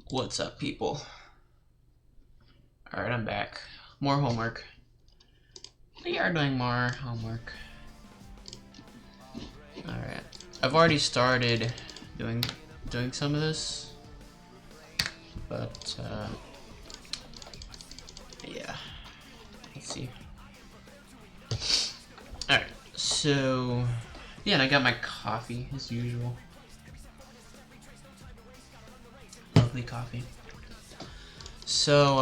What's up, people? Alright, I'm back. More homework. We are doing more homework. Alright. I've already started doing some of this. But, yeah. Let's see. Alright, so... yeah, and I got my coffee, as usual. Lovely coffee. So,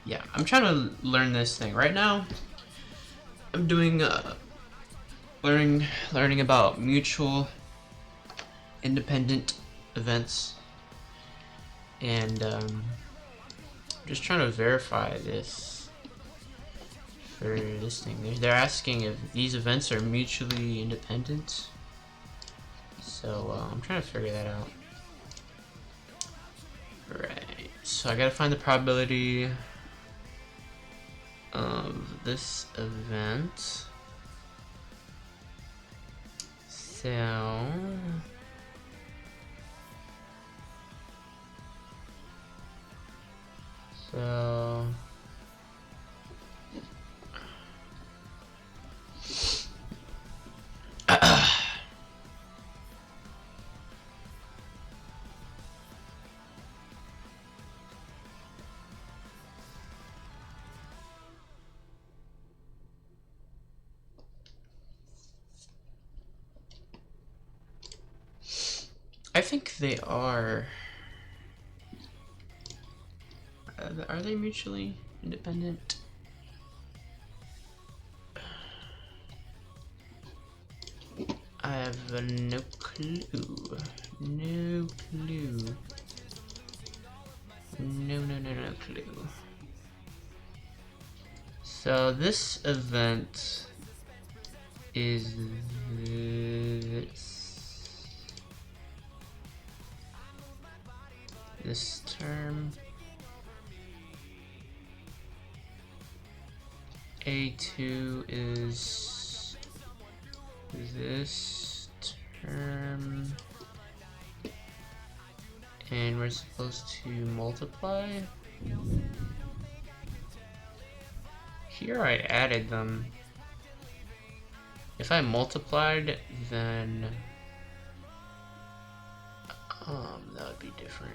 yeah, I'm trying to learn this thing. Right now, I'm doing, learning about mutual independent events. And, just trying to verify this for this thing. They're asking if these events are mutually independent. So, I'm trying to figure that out. Right, so I gotta find the probability of this event. So I think they are. Are they mutually independent? I have no clue. No clue. No clue. So this event is this term. A2 is this term, and we're supposed to multiply. Here I added them. If I multiplied, then that would be different.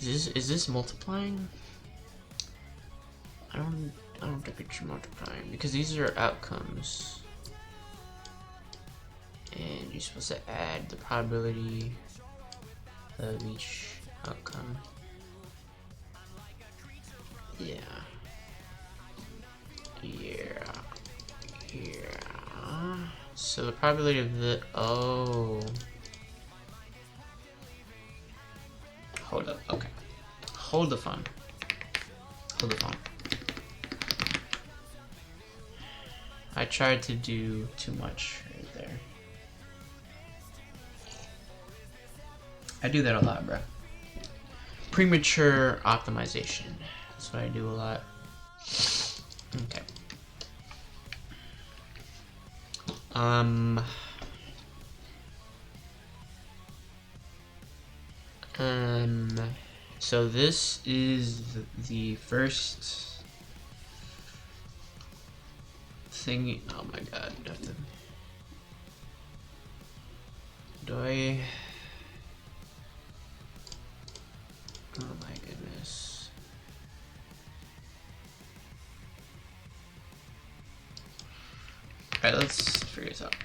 Is this multiplying? I don't think it's multiplying because these are outcomes. And you're supposed to add the probability of each outcome. Yeah. So the probability of the hold up, okay. Hold the phone. I tried to do too much right there. I do that a lot, bro. Premature optimization. That's what I do a lot. Okay. So this is the first thing. Oh my god, do I? Oh my goodness. Alright, let's figure this out.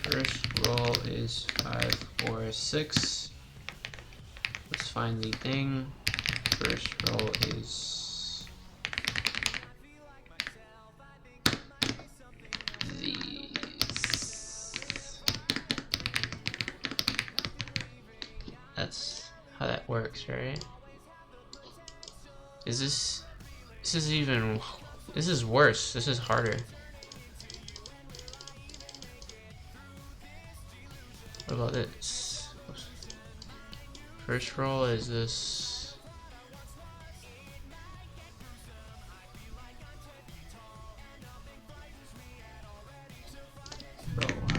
First roll is 5, 4, 6. Let's find the thing. First roll is these. That's how that works, right? Is this is even, this is worse. This is harder. What about this? First roll is this.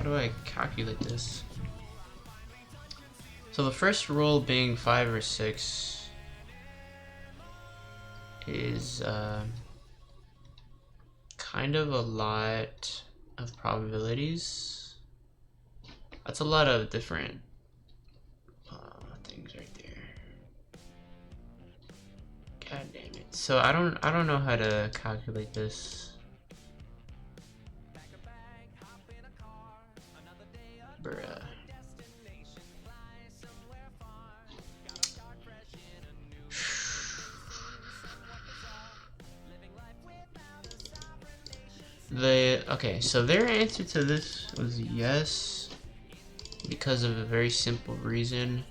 do I calculate this? So the first roll being 5 or 6 is kind of a lot of probabilities. That's a lot of different things right there. God damn it. So I don't know how to calculate this. Bruh. Okay, so their answer to this was yes, because of a very simple reason.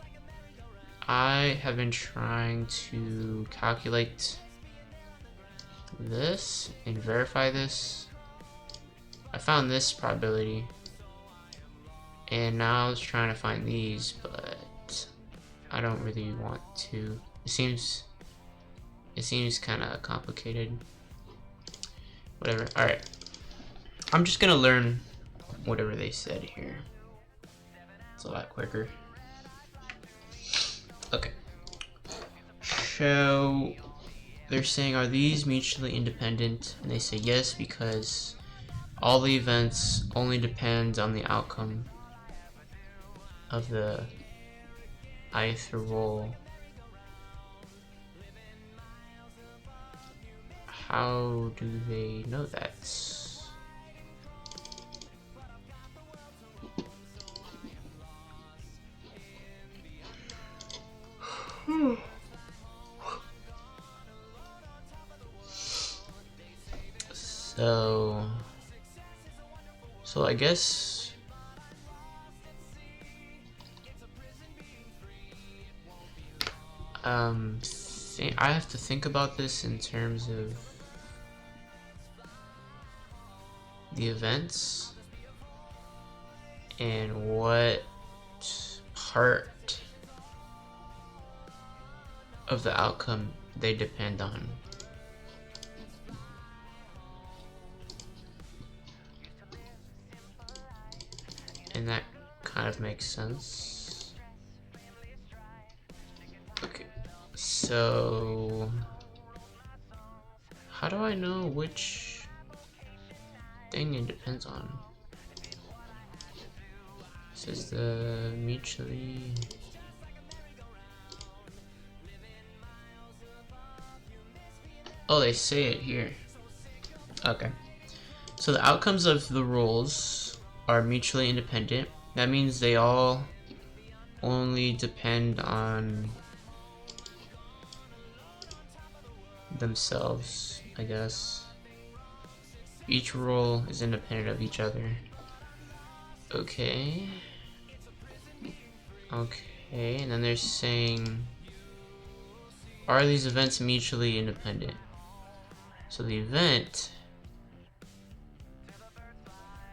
I have been trying to calculate this and verify this. I found this probability, and now I was trying to find these, but I don't really want to. It seems kind of complicated. Whatever. All right. I'm just gonna learn whatever they said here. It's a lot quicker. Okay. So they're saying, are these mutually independent? And they say yes, because all the events only depend on the outcome of the ith roll. How do they know that? So I guess I have to think about this in terms of the events and what part of the outcome they depend on. And that kind of makes sense. Okay, so how do I know which thing it depends on? This is the mutually. Oh, they say it here. Okay. So the outcomes of the rolls are mutually independent. That means they all only depend on themselves, I guess. Each roll is independent of each other. Okay. Okay, and then they're saying, are these events mutually independent? So the event...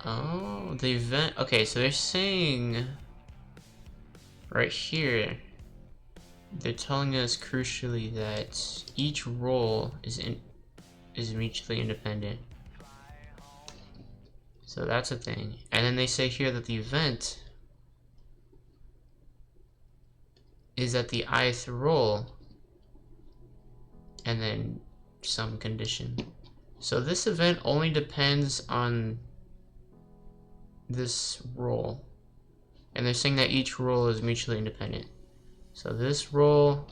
Oh, the event... Okay, so they're saying... Right here, they're telling us crucially that each roll is mutually independent. So that's a thing. And then they say here that the event is at the ith roll and then some condition. So this event only depends on this roll. And they're saying that each roll is mutually independent. So this roll,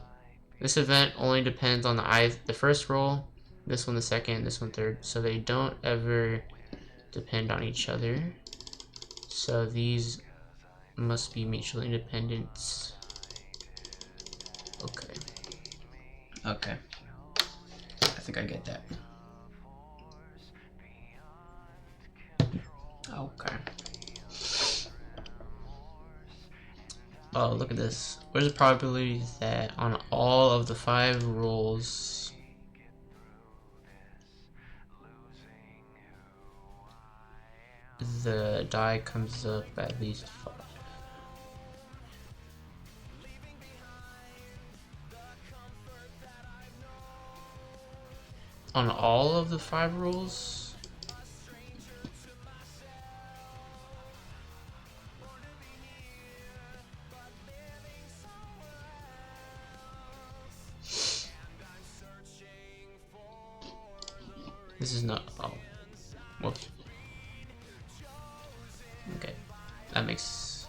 this event only depends on the first roll, this one the second, this one third. So they don't ever depend on each other. So these must be mutually independent. Okay. Okay. I think I get that. Okay. Oh, look at this. What is the probability that on all of the 5 rolls the die comes up at least 5? On all of the 5 rolls? This is not. Oh, whoops. Okay, that makes.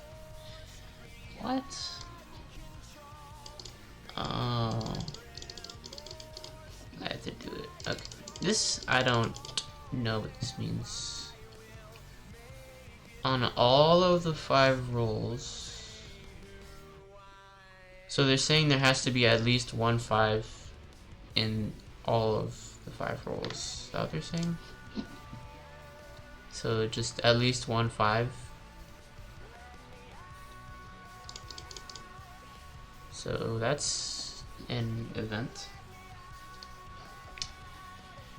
What? Oh, I have to do it. Okay, this I don't know what this means. On all of the 5 rolls. So they're saying there has to be at least 1 5 in all of the 5 rolls. Is that what they're saying? So just at least 1 5. So that's an event.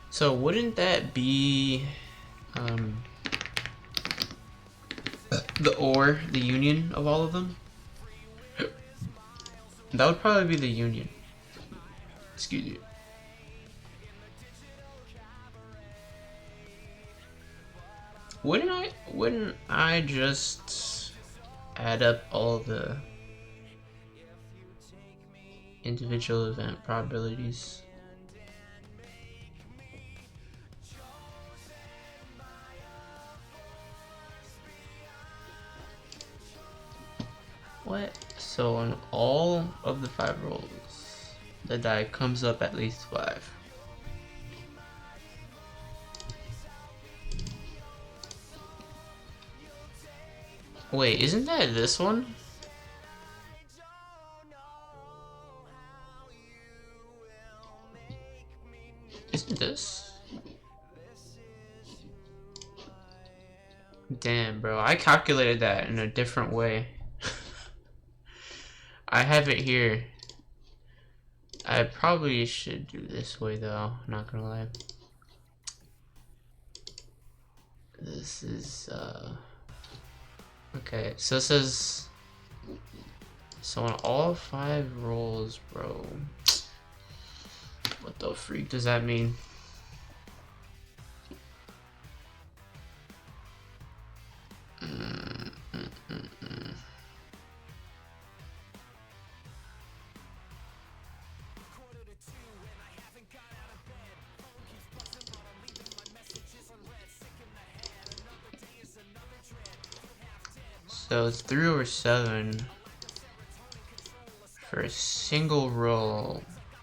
So wouldn't that be the union of all of them? That would probably be the union. Excuse me. Wouldn't I just add up all the individual event probabilities? What? So on all of the 5 rolls, the die comes up at least 5. Wait, isn't that this one? Isn't this? Damn, bro. I calculated that in a different way. I have it here. I probably should do this way though, not gonna lie. This is, okay, so it says, so on all 5 rolls, bro. What the freak does that mean? So it's 3 over 7 for a single roll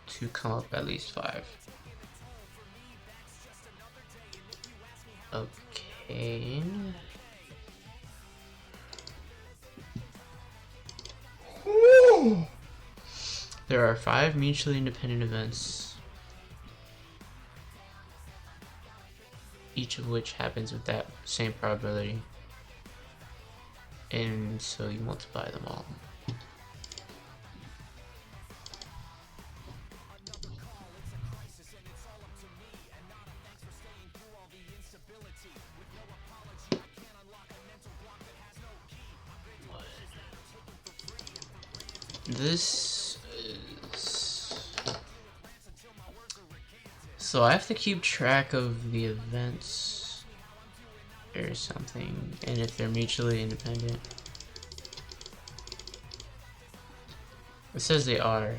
to come up at least 5. Okay. There are 5 mutually independent events, each of which happens with that same probability. And so you multiply them all. This is... So I have to keep track of the events or something, and if they're mutually independent. It says they are.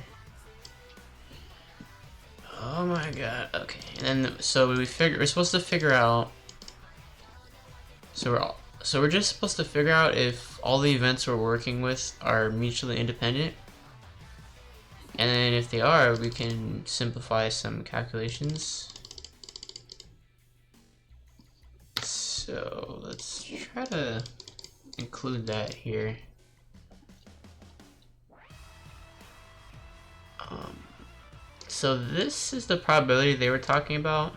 Oh my god. Okay, and then so we're supposed to figure out. So we're just supposed to figure out if all the events we're working with are mutually independent. And then if they are, we can simplify some calculations. So let's try to include that here. So this is the probability they were talking about.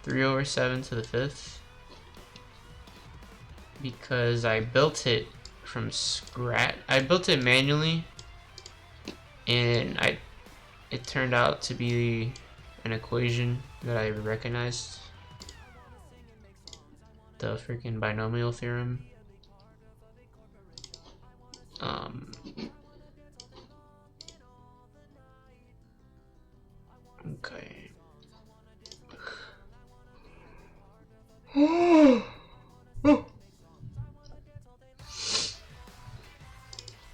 3 over 7 to the 5th. Because I built it from scratch. I built it manually. And it turned out to be an equation that I recognized. The freaking binomial theorem. Okay.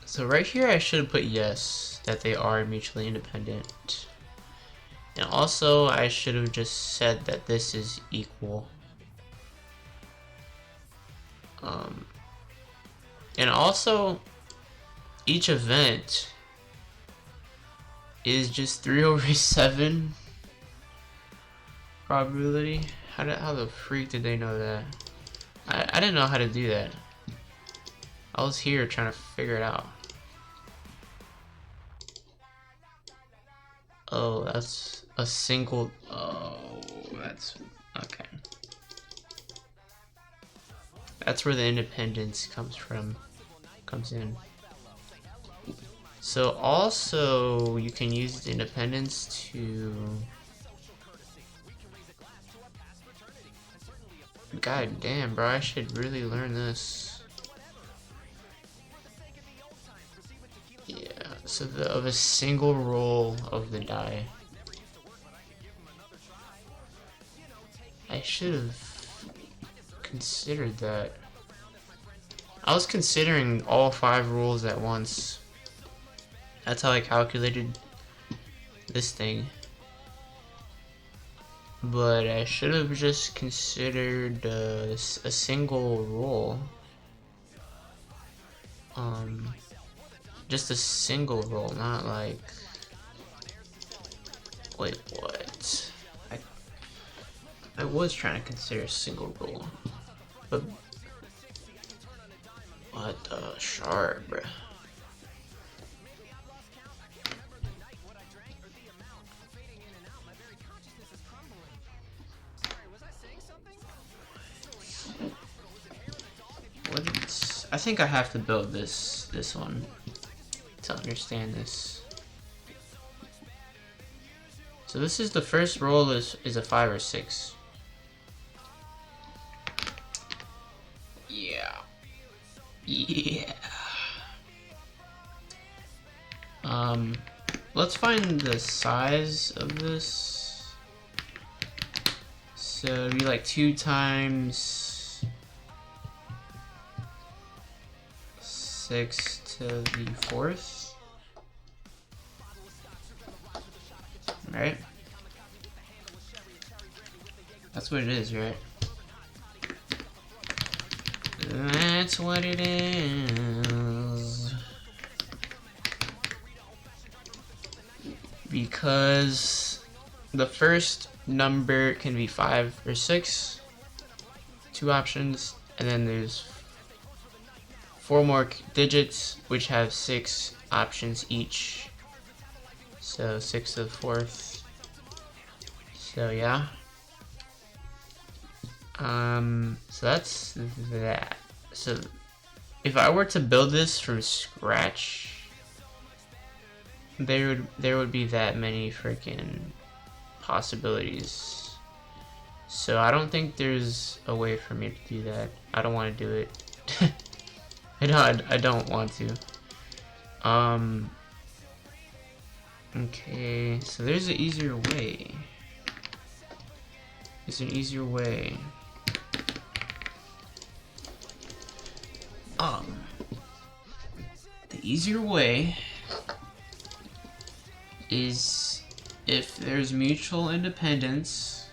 So right here I should have put yes, that they are mutually independent. And also, I should have just said that this is equal. And also, each event is just 3/7 probability. How the freak did they know that? I didn't know how to do that. I was here trying to figure it out. Oh, that's a single. Oh, that's okay. That's where the independence comes in. So also you can use the independence to. God damn, bro! I should really learn this. Yeah. So of a single roll of the die. I should have considered that. I was considering all 5 rules at once. That's how I calculated this thing. But I should have just considered a single rule. Just a single roll, not like. Wait, what? I was trying to consider a single roll, but what the shard, bruh? What? I think I have to build this one to understand this. So this is the first roll is a 5 or 6. Yeah. Yeah. Let's find the size of this. So it'd be like 2 times 6 to the 4th. Right? That's what it is, right? That's what it is. Because the first number can be 5 or 6, 2 options, and then there's 4 more digits which have 6 options each. So 6 to the 4th. So yeah. So that's that. So if I were to build this from scratch, there would be that many freaking possibilities. So I don't think there's a way for me to do that. I don't want to do it. I don't want to. Okay, so there's an easier way. There's an easier way. The easier way is if there's mutual independence,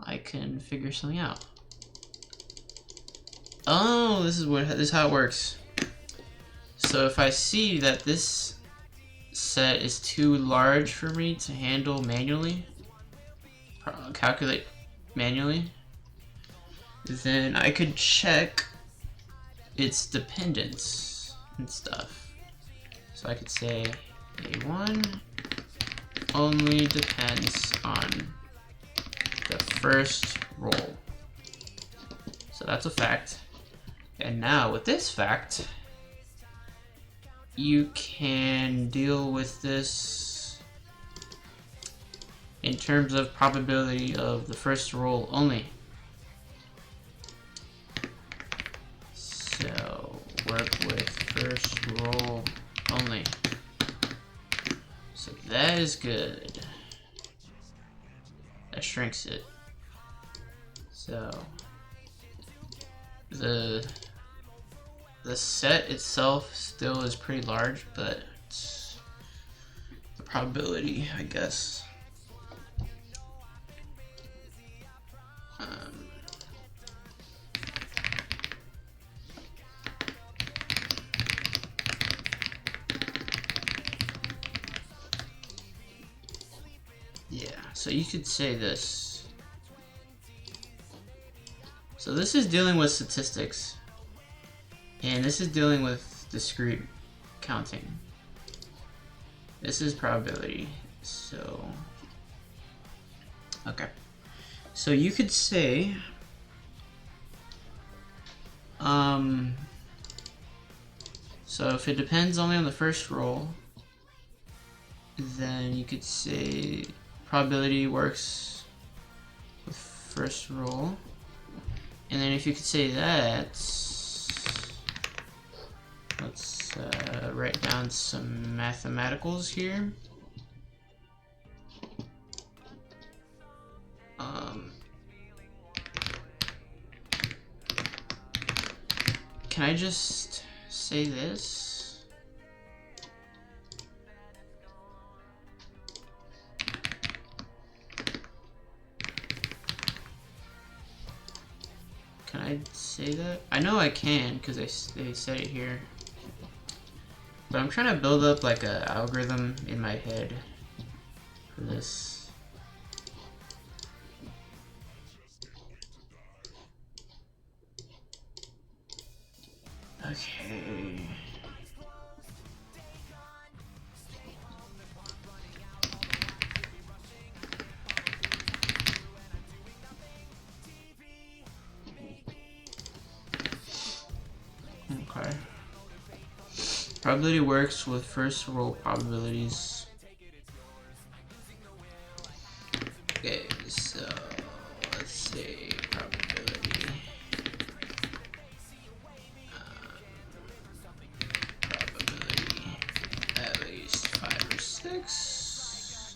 I can figure something out. Oh, this is how it works. So if I see that this set is too large for me to handle manually, calculate manually, then I could check its dependence and stuff. So I could say A1 only depends on the first roll. So that's a fact. And now with this fact, you can deal with this in terms of probability of the first roll only. So work with first roll only. So that is good. That shrinks it. So the set itself still is pretty large, but the probability, I guess. Yeah, so you could say this. So this is dealing with statistics, and this is dealing with discrete counting. This is probability, so okay. So you could say, so if it depends only on the first roll, then you could say probability works with first roll. And then if you could say that, let's write down some mathematicals here. Can I just say this? Can I say that? I know I can because they said it here. But I'm trying to build up like an algorithm in my head for this. Okay. Okay. Probability works with first roll probabilities. Okay, so let's say probability. Probability at least 5 or 6.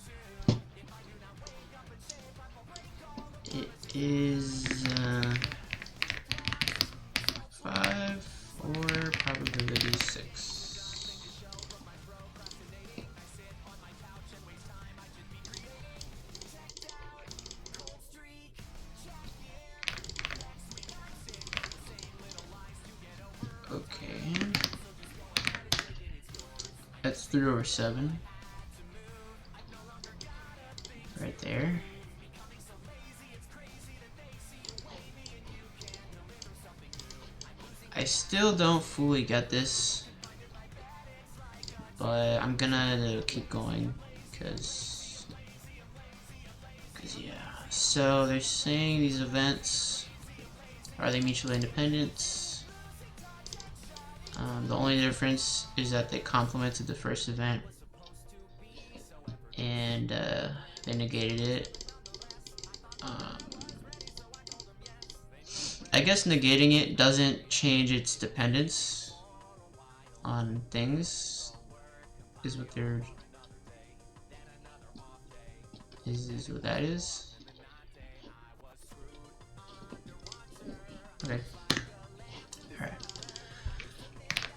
It is 5 or probability 6. Okay. That's 3 over 7. Right there. I still don't fully get this, but I'm gonna keep going because yeah. So they're saying these events, are they mutually independent? The only difference is that they complemented the first event and they negated it. I guess negating it doesn't change its dependence on things, is what they're is what that is. Okay. Alright.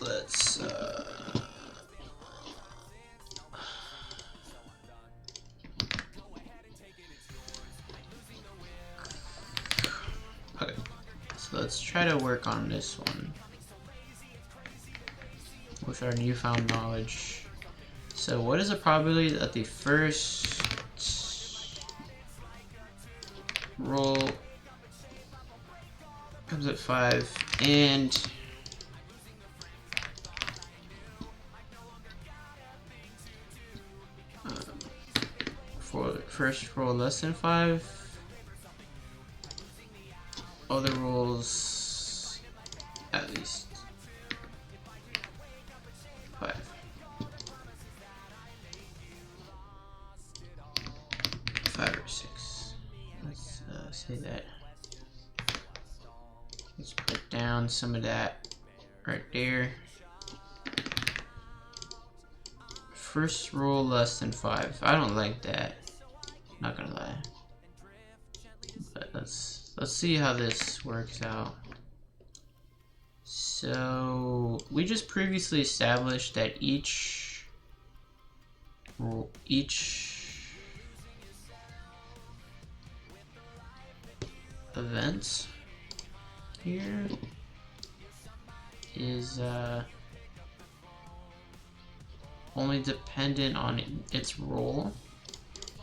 Let's okay. So let's try to work on this one with our newfound knowledge. So what is the probability that the first roll comes at 5 and for first roll less than 5, other rolls at least 5. 5 or 6. Let's say that. Let's put down some of that right there. First roll less than 5. I don't like that. Not gonna lie. But let's see how this works out. So we just previously established that each each event here is only dependent on its role,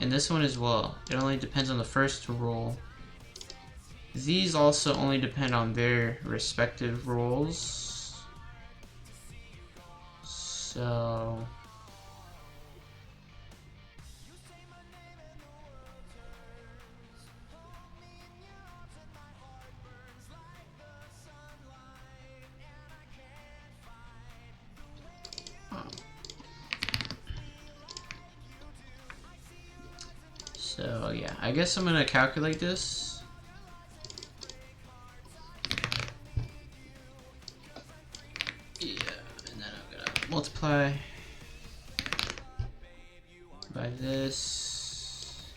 and this one as well. It only depends on the first role. These also only depend on their respective roles. So yeah, I guess I'm gonna calculate this. Yeah, and then I'm gonna multiply by this.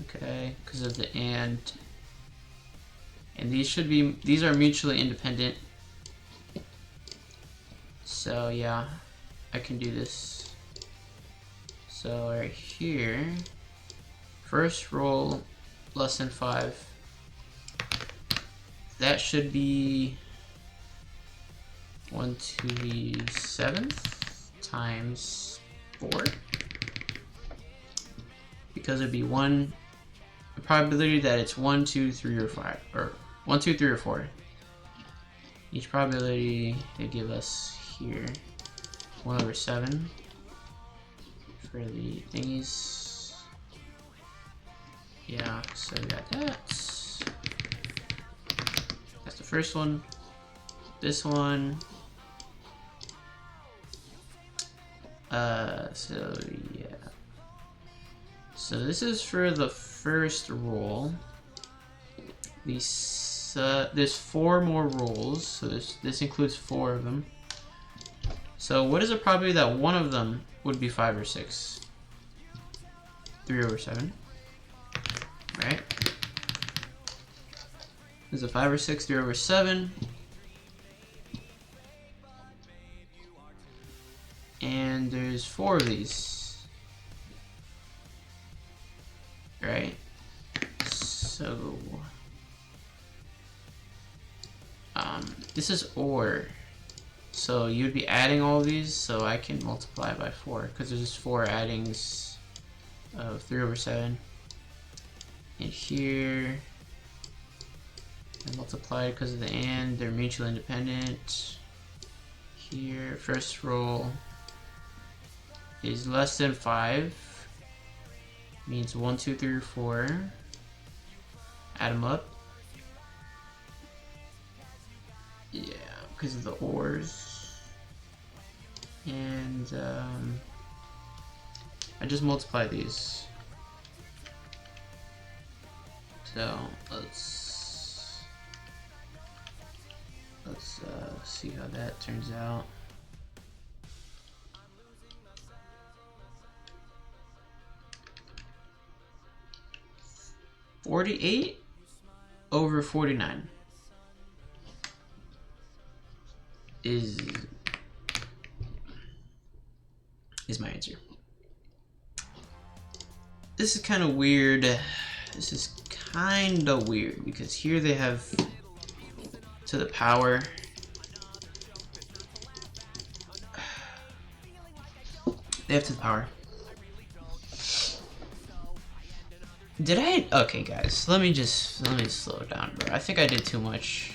Okay, because of the and these are mutually independent. So yeah, I can do this. So right here, first roll less than 5. That should be 1 to the 7th times 4, because it'd be a probability that it's 1, 2, 3, or 5, or 1, 2, 3, or 4. Each probability they give us here 1/7 for the thingies. Yeah, so we got that. That's the first one. This one. So yeah. So this is for the first roll. These there's 4 more rolls, so this includes 4 of them. So what is the probability that one of them would be 5 or 6? 3/7. Right? Is it 5 or 6? 3/7. And there's 4 of these. Right? So this is OR. So you'd be adding all these, so I can multiply by 4 because there's 4 addings of 3/7. And here I multiply because of the and, they're mutually independent. Here, first roll is less than 5, means 1, 2, 3, or 4. Add them up. Yeah, because of the ORs. And I just multiply these. So let's see how that turns out. (48/49) is my answer. This is kind of weird. This is kind of weird because here they have to the power. They have to the power. Did I? Okay, guys. Let me slow down, bro. I think I did too much.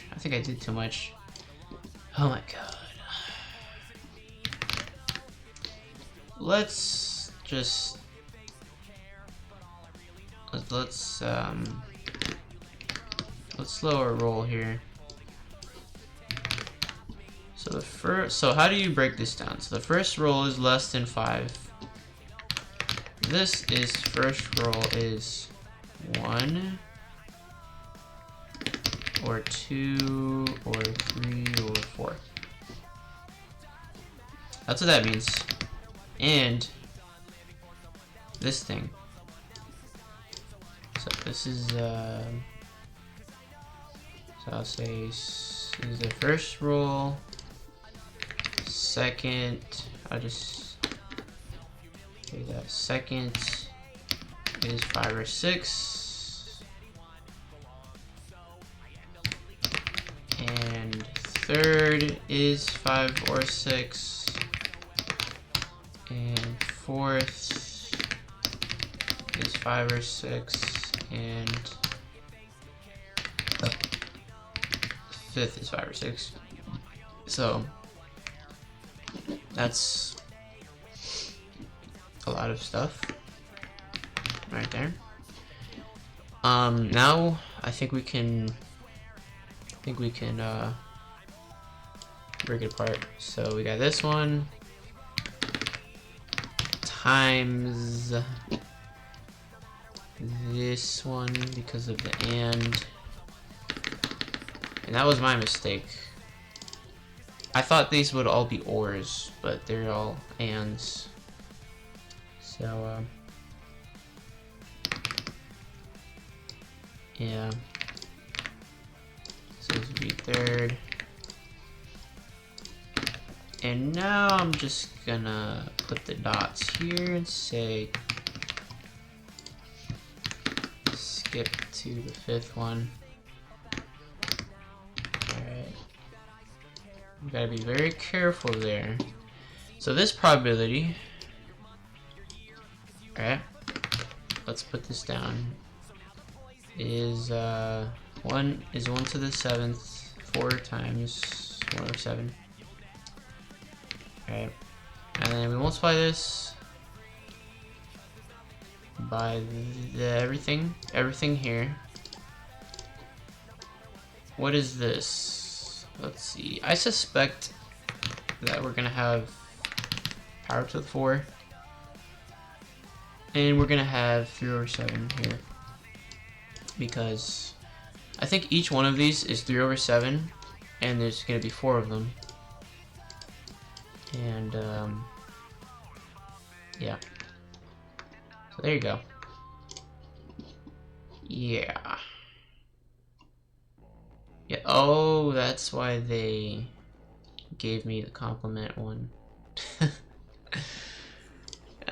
Oh my god. Let's slow our roll here. So how do you break this down? So the first roll is less than 5. This is first roll is 1 or 2 or 3 or 4. That's what that means. And this thing. So this is so I'll say this is the first roll. second, I'll just do that. Second is 5 or 6. And third is 5 or 6. And fourth is 5 or 6. And fifth is 5 or 6. So that's a lot of stuff right there. Now I think we can break it apart. So we got this one times this one because of the and that was my mistake. I thought these would all be ors, but they're all ands. So yeah. So this would be third. And now I'm just gonna put the dots here and say skip to the fifth one. Alright. You gotta be very careful there. So this probability, alright, let's put this down, is 1 is 1 to the 7th, 4 times 1 over 7. Alright, and then we multiply this by everything here. What is this? Let's see. I suspect that we're gonna have power to the 4, and we're gonna have 3 over 7 here, because I think each one of these is 3 over 7, and there's gonna be 4 of them. And yeah, so there you go. Yeah, oh, that's why they gave me the compliment one.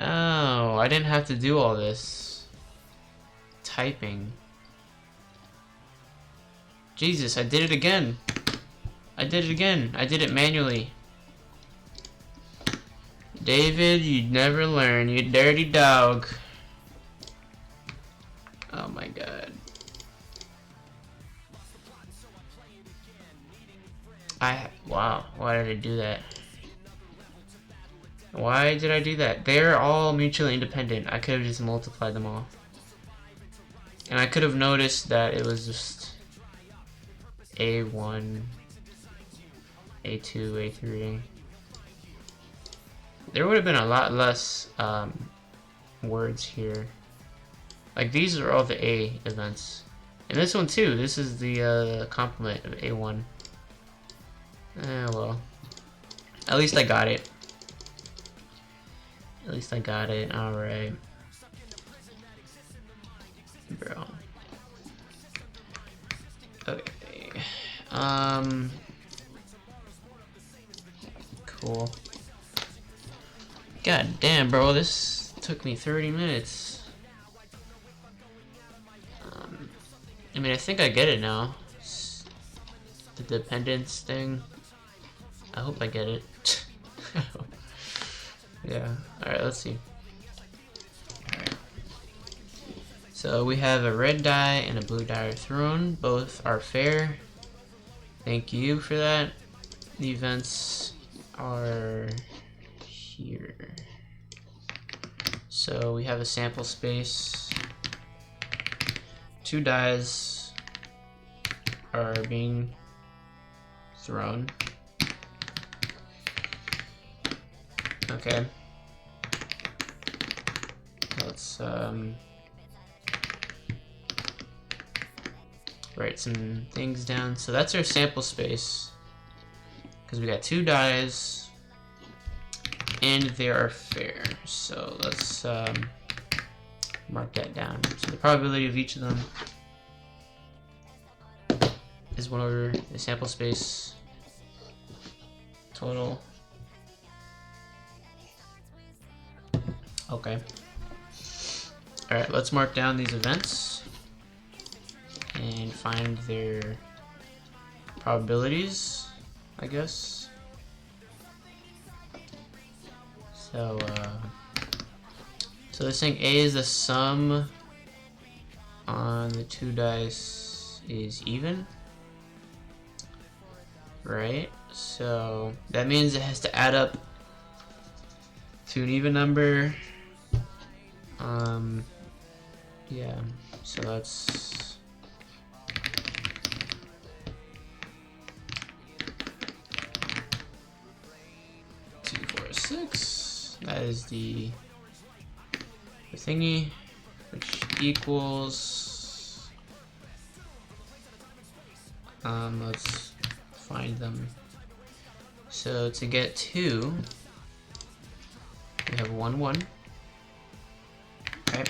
Oh, I didn't have to do all this typing. Jesus, I did it again. I did it manually. David, you'd never learn, you dirty dog. Oh my god. Wow, why did I do that? Why did I do that? They're all mutually independent. I could have just multiplied them all. And I could have noticed that it was just A1, A2, A3. There would have been a lot less words here. Like these are all the A events. And this one too, this is the complement of A1. Well. At least I got it. Alright. Bro. Okay. Cool. God damn, bro, this took me 30 minutes. I mean, I think I get it now. The dependence thing. I hope I get it. Yeah. Alright, let's see. Alright. So we have a red die and a blue die are thrown. Both are fair. Thank you for that. The events are here. So we have a sample space. 2 dies are being thrown. Okay. Let's write some things down. So that's our sample space, because we got 2 dies and they are fair. So let's mark that down. So the probability of each of them is 1 over the sample space total Okay. Alright, let's mark down these events and find their probabilities, I guess. So this thing A is the sum on the two dice is even, right? So that means it has to add up to an even number. Yeah, so that's 2, 4, 6. That is the thingy, which equals, let's find them. So to get 2, we have 1, 1. Okay.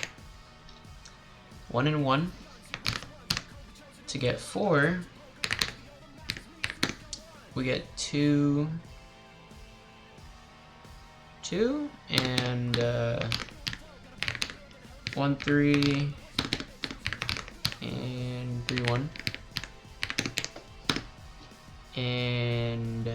1 and 1. To get 4, we get 2, 2, and 1, 3, and 3, 1. And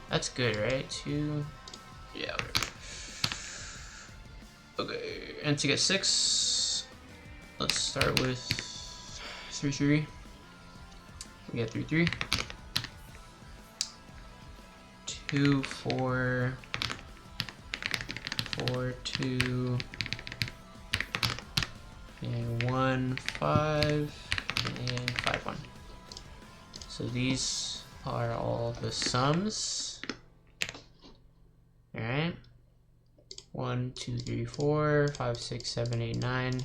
that's good, right? 2, yeah. Okay, and to get 6, let's start with 3, 3. We get 3, 3. 2, 4, 4, 2, and 1, 5, and 5, 1. So these are all the sums. Alright. 1, 2, 3, 4, 5, 6, 7, 8, 9.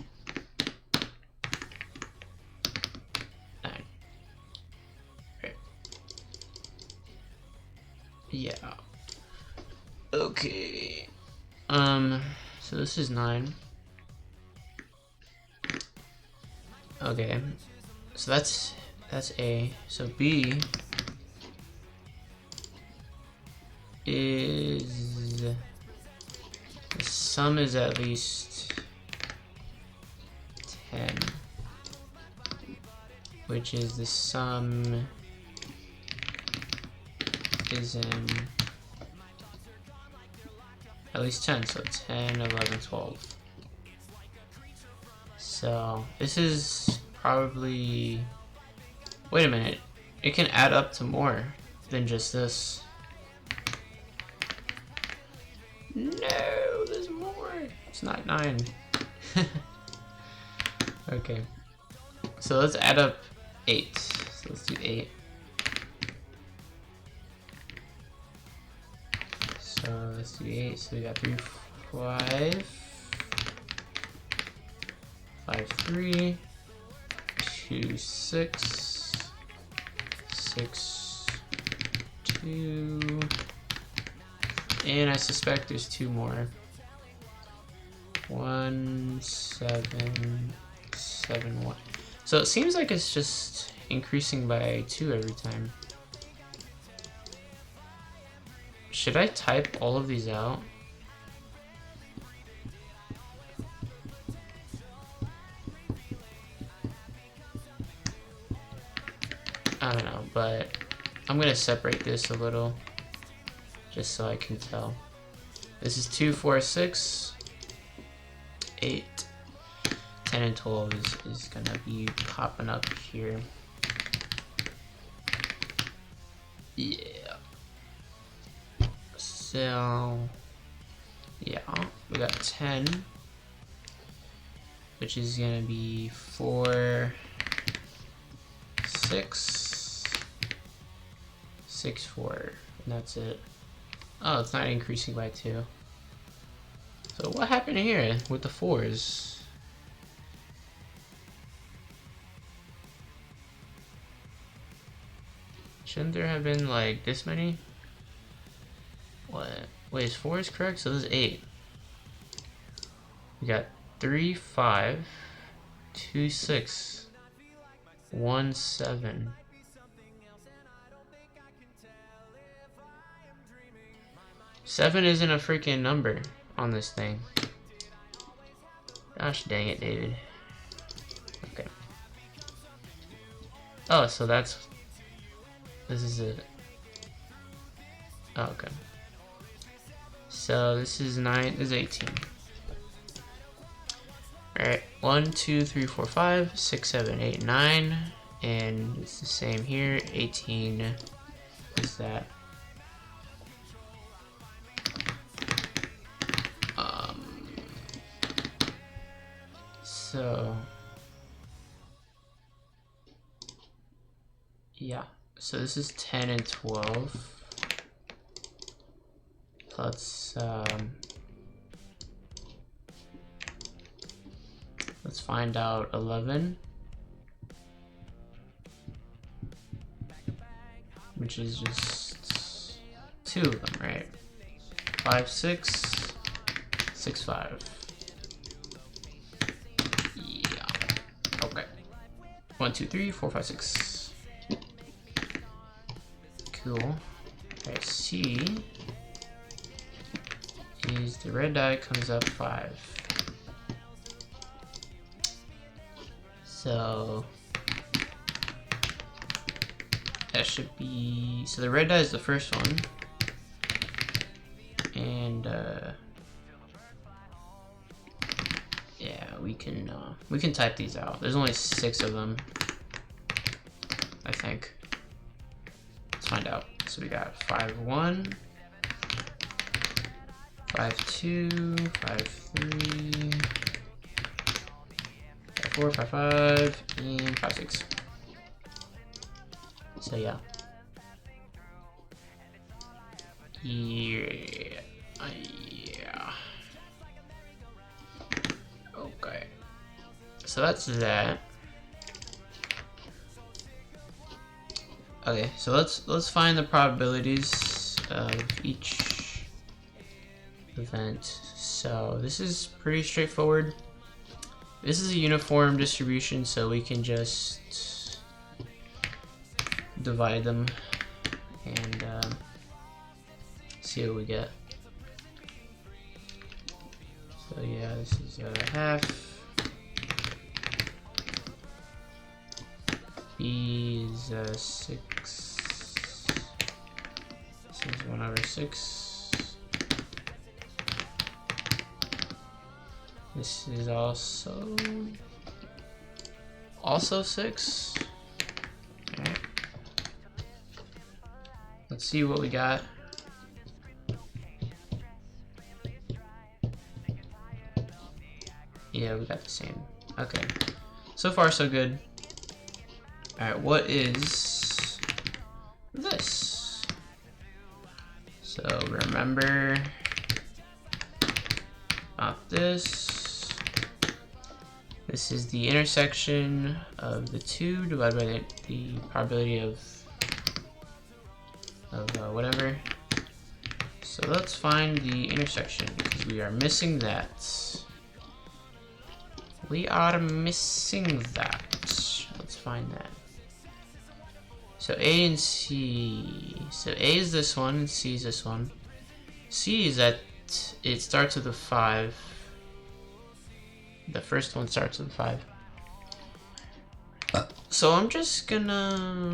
9. Right. Yeah. Okay. So this is 9. Okay. So that's A. So B is the sum is at least 10, which is the sum is in at least 10, so 10, 11, 12. So this is probably, wait a minute, it can add up to more than just this. No, there's more. It's not 9. Okay. So let's add up 8. So let's do 8. So let's do 8. So we got 3, 5. 5, 3. 2, 6. 6, 2. And I suspect there's 2 more. 1, 7, 7, 1. So it seems like it's just increasing by 2 every time. Should I type all of these out? I don't know, but I'm gonna separate this a little just so I can tell. This is 2, 4, 6, 8, 10, and 12 is gonna be popping up here. Yeah. So yeah, we got 10, which is gonna be 4, 6, 6, 4, and that's it. Oh, it's not increasing by 2. So what happened here with the 4s? Shouldn't there have been like this many? What? Wait, is 4 is correct? So this is 8. We got 3, 5, 2, 6, 1, 7. 7 isn't a freaking number on this thing. Gosh dang it, David. Okay. Oh, so that's... This is it. Oh, okay. So this is 9, this is 18. Alright, 1, 2, 3, 4, 5, 6, 7, 8, 9. And it's the same here, 18 is that. So yeah, so this is 10 and 12. Let's find out 11, which is just 2 of them, right? 5, 6, 6, 5. Yeah. Okay. 1, 2, 3, 4, 5, 6. Cool. Alright, C is the red die comes up 5. So that should be, so the red die is the first one, and yeah, we can type these out. There's only 6 of them, I think. Let's find out. So we got 5, 1, 5, 2, 5, 3, 4, 5, 5, and 5, 6. So yeah. Yeah. Okay. So that's that. Okay, so let's find the probabilities of each event. So this is pretty straightforward. This is a uniform distribution, so we can just divide them and see what we get. So yeah, this is half. B is 6. This is 1 over 6. This is also 6. Alright. Let's see what we got. Yeah, we got the same. Okay. So far, so good. Alright, what is this? So remember about this. This is the intersection of the 2 divided by the probability of whatever. So let's find the intersection because we are missing that. We are missing that. Let's find that. So A and C. So A is this one and C is this one. C is that it starts with a 5. The first one starts with 5. So I'm just gonna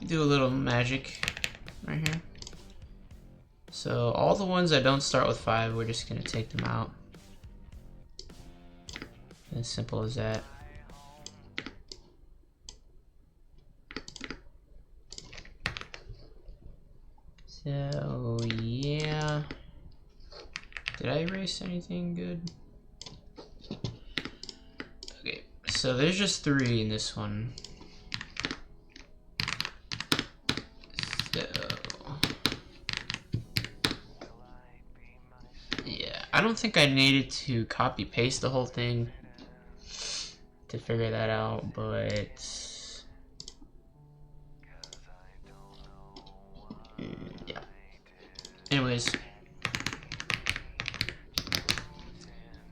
do a little magic right here. So all the ones that don't start with 5, we're just gonna take them out. As simple as that. So yeah. Did I erase anything good? Okay, so there's just 3 in this one. So yeah, I don't think I needed to copy paste the whole thing to figure that out, but yeah. Anyways.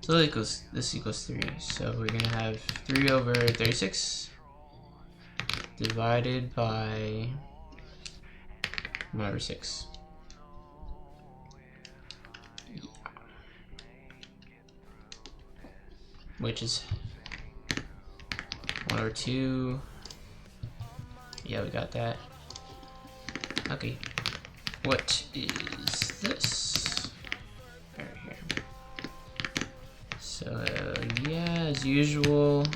So this equals 3. So we're gonna have 3 over 36 divided by 1/6. Which is 1/2. Yeah, we got that. Okay. What is this? Right here. So, yeah, as usual,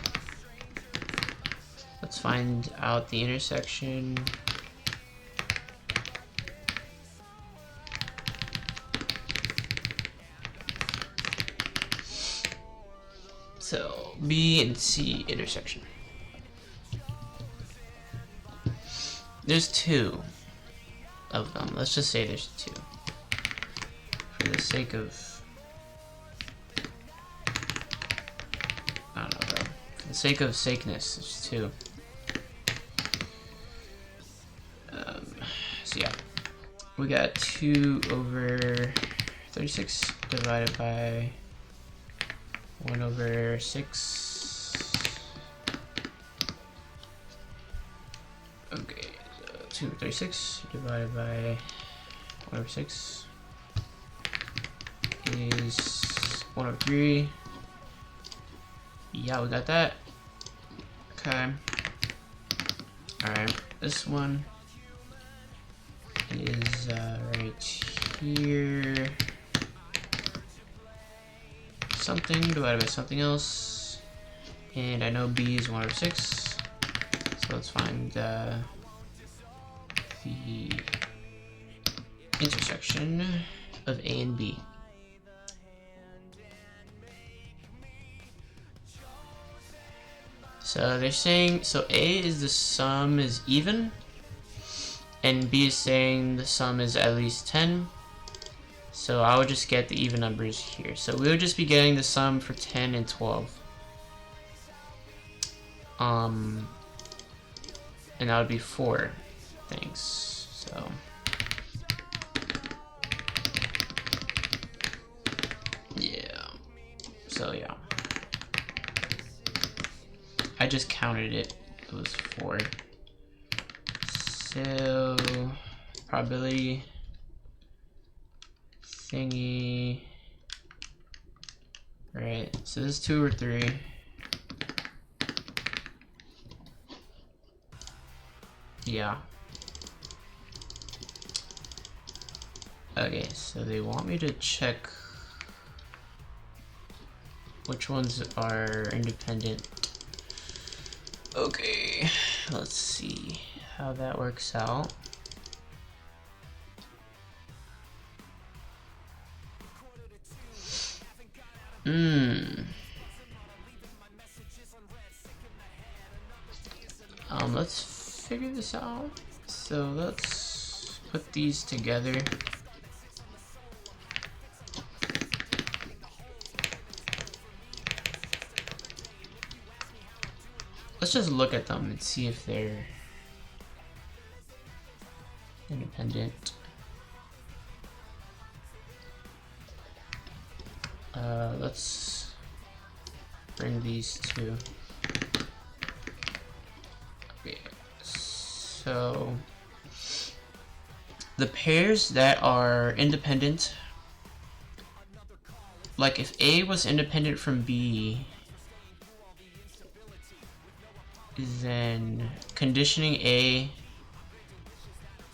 let's find out the intersection. So, B and C intersection. There's 2 of them. Let's just say there's 2. For the sake of... I don't know, bro. For the sake of sakeness, there's 2. So yeah. We got 2/36 divided by 1/6. Okay, so 2/36 divided by 1/6 is 1/3. Yeah, we got that. Okay. Alright, this one is right here. Something divided by something else. And I know B is 1/6. So let's find the intersection of A and B. So they're saying, so A is the sum is even, and B is saying the sum is at least 10. So I would just get the even numbers here. So we would just be getting the sum for 10 and 12. And that would be 4 things. So yeah. So yeah. I just counted it. It was 4. So probability thingy. Right. So this is 2 or 3. Yeah. Okay, so they want me to check which ones are independent. Okay, let's see how that works out. Let's figure this out. So let's put these together. Let's just look at them and see if they're independent. Let's bring these two. Okay, so the pairs that are independent, like if A was independent from B, then conditioning A,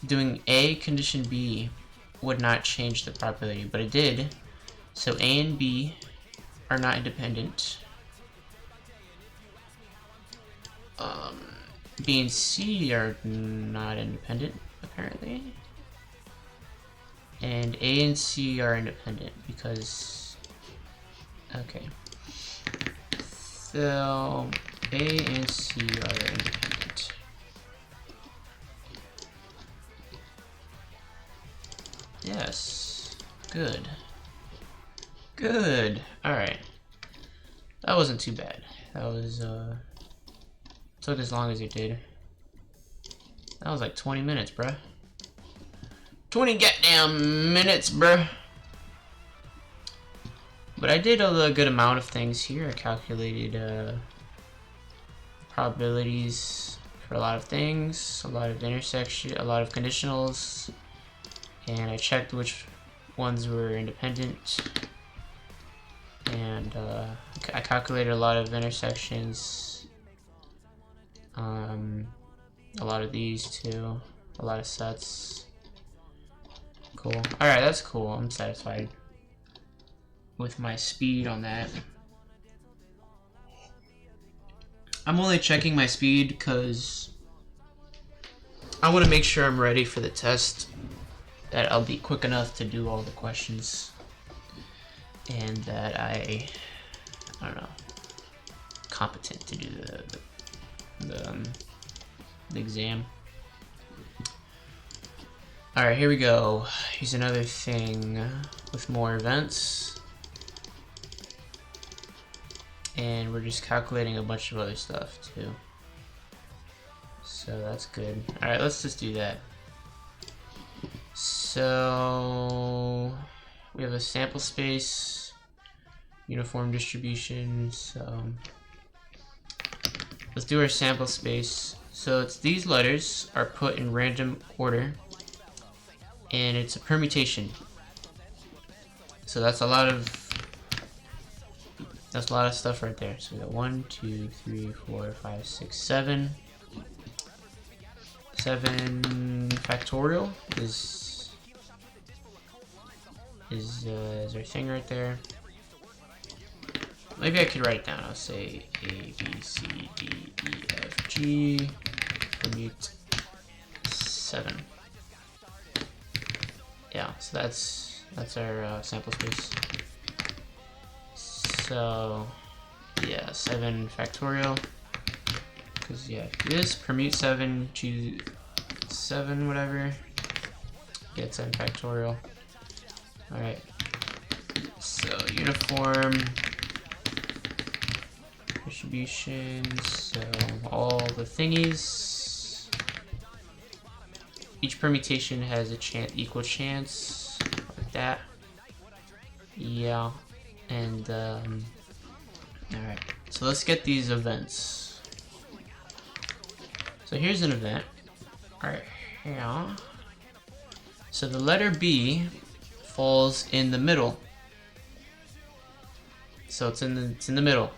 doing A condition B would not change the probability, but it did. So A and B are not independent. B and C are not independent, apparently. And A and C are independent because... Okay. So A and C are independent. Yes. Good. Good. Alright. That wasn't too bad. That was, took as long as it did. That was like 20 minutes, bruh. 20 goddamn minutes, bruh. But I did a good amount of things here. I calculated, probabilities for a lot of things, a lot of intersection, a lot of conditionals, and I checked which ones were independent, and I calculated a lot of intersections, a lot of these too, a lot of sets. Cool. Alright, that's cool. I'm satisfied with my speed on that. I'm only checking my speed because I want to make sure I'm ready for the test, that I'll be quick enough to do all the questions, and that I don't know, competent to do the exam. Alright, here we go. Here's another thing with more events. And we're just calculating a bunch of other stuff too. So that's good. Alright, let's just do that. So we have a sample space, uniform distribution, so let's do our sample space. So it's these letters are put in random order, and it's a permutation. So that's a lot of stuff right there. So we got 1, 2, 3, 4, 5, 6, 7. 7 factorial is our thing right there. Maybe I could write it down. I'll say A, B, C, D, E, F, G, permute 7. Yeah, so that's our sample space. So yeah, 7 factorial. Because yeah, this permute 7, choose 7, whatever. Get 7 factorial. Alright. So uniform distribution, so all the thingies. Each permutation has a equal chance, like that. Yeah. And alright. So let's get these events. So here's an event. Alright, here. So the letter B falls in the middle. So it's in the middle.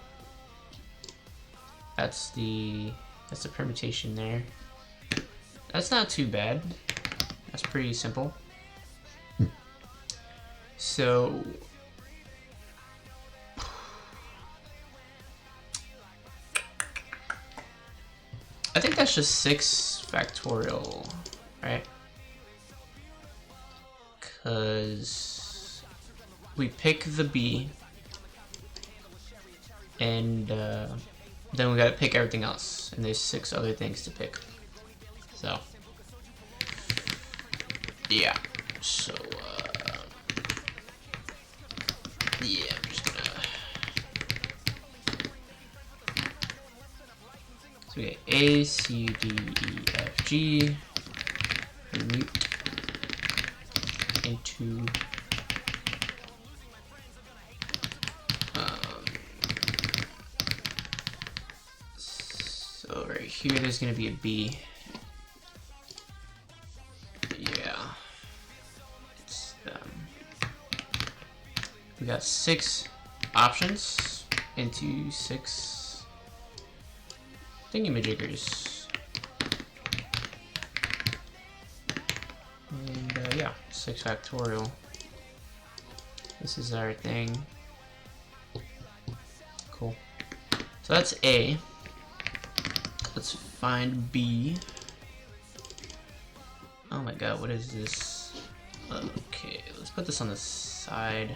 That's the permutation there. That's not too bad. That's pretty simple. So I think that's just 6 factorial, right? Because we pick the B, and then we gotta pick everything else, and there's 6 other things to pick. So yeah, so yeah, I'm just gonna. So we get A, C, D, E, F, G, permute into so right here there's gonna be a B. Yeah, it's we got 6 options into 6 thingamajiggers. And yeah, 6 factorial. This is our thing. Cool. So that's A. Let's find B. Oh my god, what is this? Okay, let's put this on the side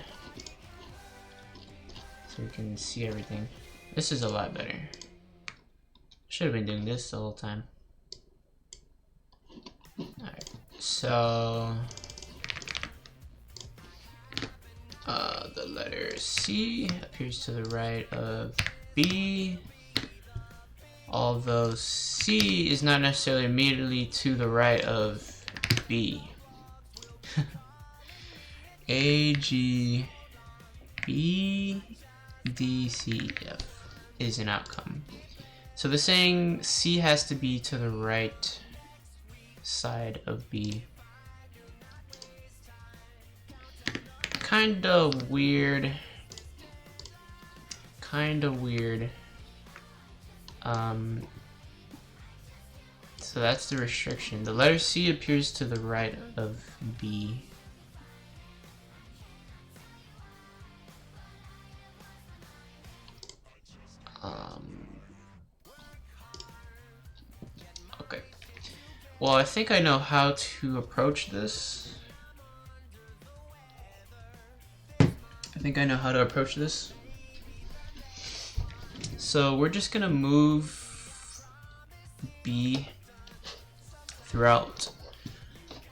so we can see everything. This is a lot better. Should have been doing this the whole time. Alright, so the letter C appears to the right of B, although C is not necessarily immediately to the right of B. A, G, B, D, C, F is an outcome. So they're saying C has to be to the right side of B. kinda weird. So that's the restriction. The letter C appears to the right of B. Okay. Well, I think I know how to approach this. So we're just gonna move B throughout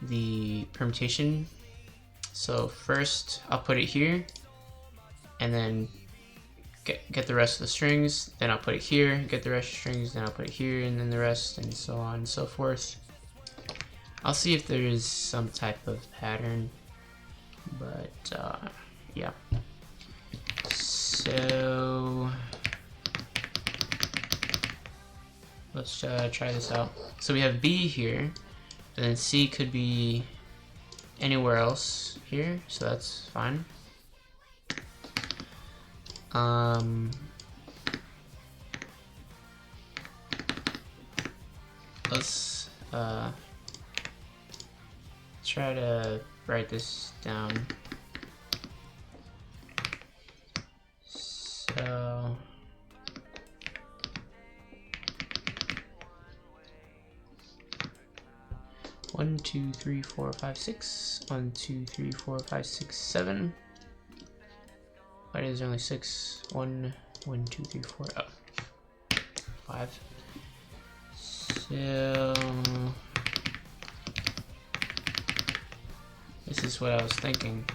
the permutation. So first I'll put it here, and then get the rest of the strings, then I'll put it here, get the rest of the strings, then I'll put it here, and then the rest, and so on and so forth. I'll see if there is some type of pattern, but yeah. So let's try this out. So we have B here, and then C could be anywhere else here, so that's fine. Let's try to write this down. So 1, 2, 3, 4, 5, 6. 1, 2, 3, 4, 5, 6, 7. Why is there only 6? 1, 1, 2, 3, 4. Oh, 5. So this is what I was thinking.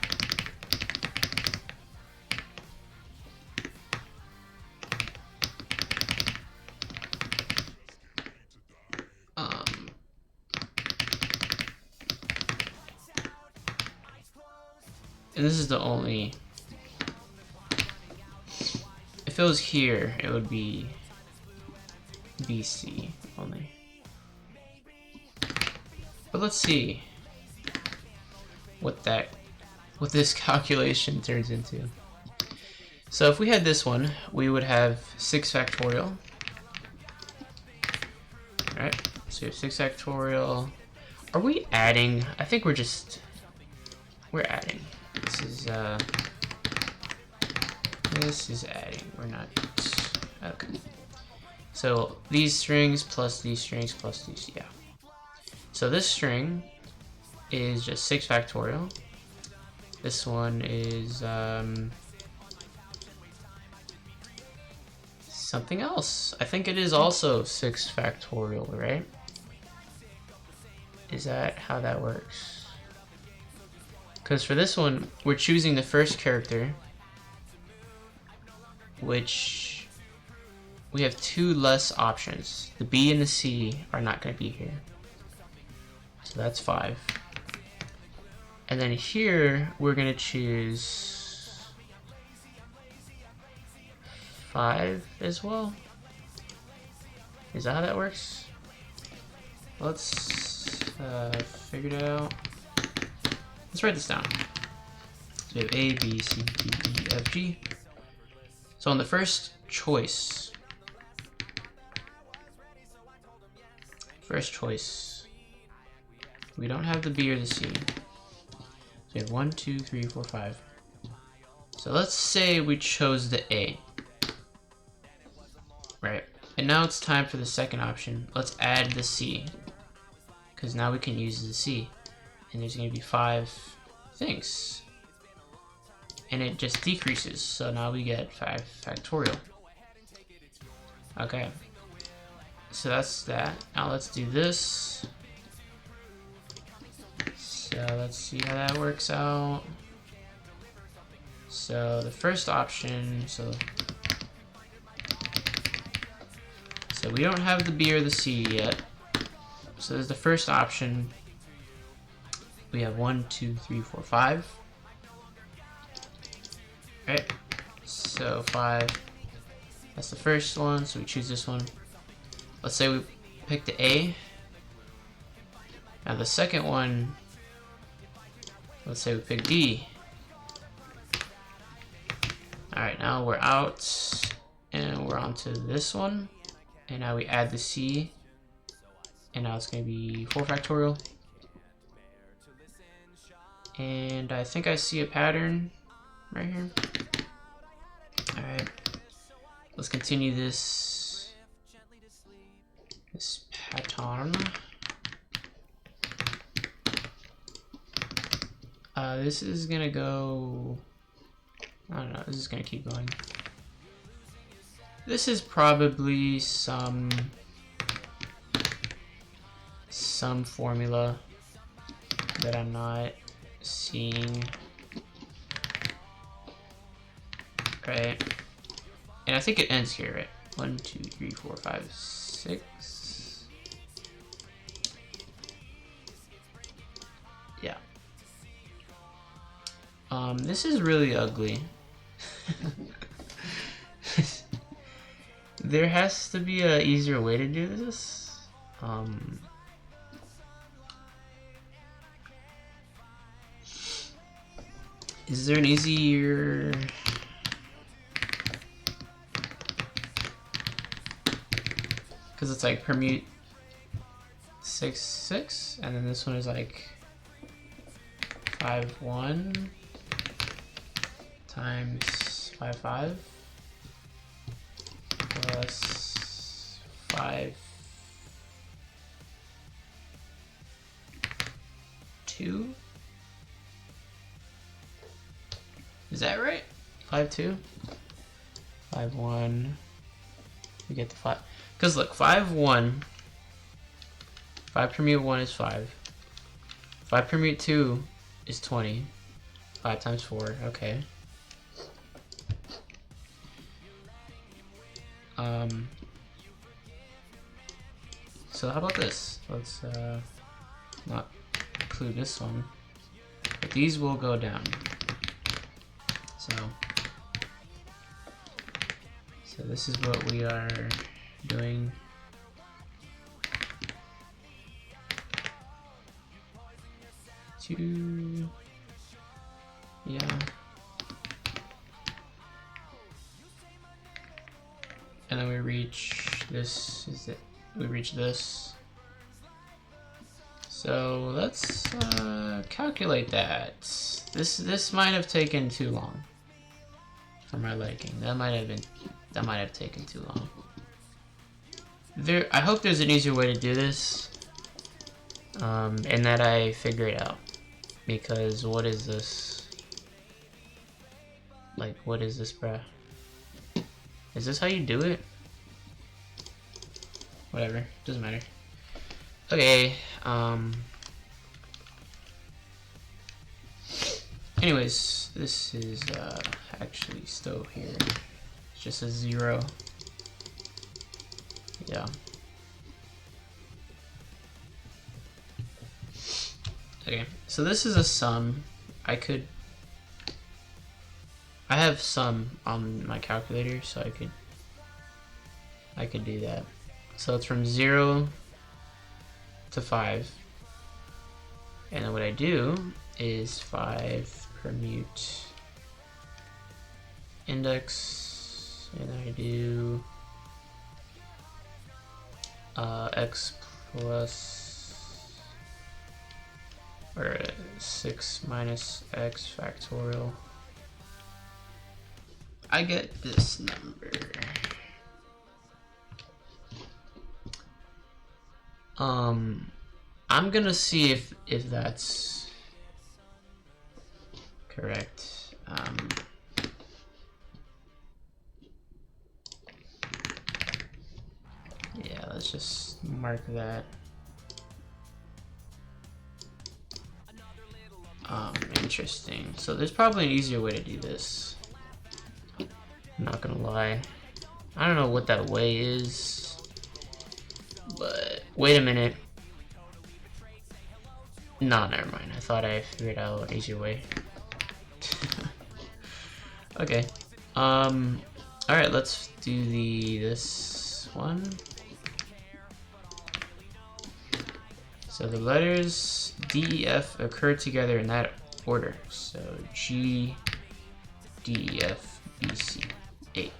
And this is the only. If it was here, it would be BC only. But let's see what this calculation turns into. So if we had this one, we would have 6 factorial. Alright, so we have 6 factorial. Are we adding? I think we're adding. This is adding. We're not. Okay. So these strings plus these strings plus these, yeah. So this string is just 6 factorial. This one is something else. I think it is also 6 factorial, right? Is that how that works? Because for this one, we're choosing the first character, which we have 2 less options. The B and the C are not going to be here. So that's 5. And then here, we're going to choose 5 as well. Is that how that works? Let's figure it out. Let's write this down. So we have A, B, C, D, E, F, G. So on the first choice, we don't have the B or the C. So we have 1, 2, 3, 4, 5. So let's say we chose the A. Right. And now it's time for the second option. Let's add the C, because now we can use the C. And there's going to be 5 things. And it just decreases. So now we get 5 factorial. Okay. So that's that. Now let's do this. So let's see how that works out. So the first option, so we don't have the B or the C yet. So there's the first option. We have 1, 2, 3, 4, 5. Right. So 5. That's the first one. So we choose this one. Let's say we pick the A. Now the second one. Let's say we pick D. Alright, now we're out, and we're on to this one. And now we add the C, and now it's going to be 4 factorial. And I think I see a pattern right here. Alright, let's continue this pattern. This is gonna go, I don't know, this is gonna keep going. This is probably some formula that I'm not seeing. Right, and I think it ends here, right? 1, 2, 3, 4, 5, 6. Yeah. This is really ugly. There has to be a easier way to do this. Is there an easier? Because it's like permute 6, 6, and then this one is like 5, 1 times 5, 5 plus 5, 2. Is that right? 5, 2, 5, 1. We get the 5. Because look, 5, 1. 5 permute 1 is 5. 5 permute 2 is 20. 5 times 4, okay. So how about this? Let's not include this one, but these will go down. So this is what we are doing. Yeah. And then we reach this, is it? We reach this. So let's calculate that. This might have taken too long for my liking. That might have taken too long. I hope there's an easier way to do this, and that I figure it out. Because what is this? Like, what is this, bruh? Is this how you do it? Whatever, doesn't matter. Okay, anyways, this is actually still here. It's just a 0. Yeah. Okay, so this is a sum. I have sum on my calculator, so I could do that. So it's from 0 to 5. And then what I do is 5 permute index, and then I do x plus, or 6 minus x factorial. I get this number. I'm gonna see if that's correct. Yeah, let's just mark that. Interesting. So there's probably an easier way to do this. I'm not gonna lie. I don't know what that way is, but wait a minute. No, never mind. I thought I figured out an easier way. Okay. Alright, let's do this one. So the letters D, E, F occur together in that order. So G, D, E, F, B, C, 8.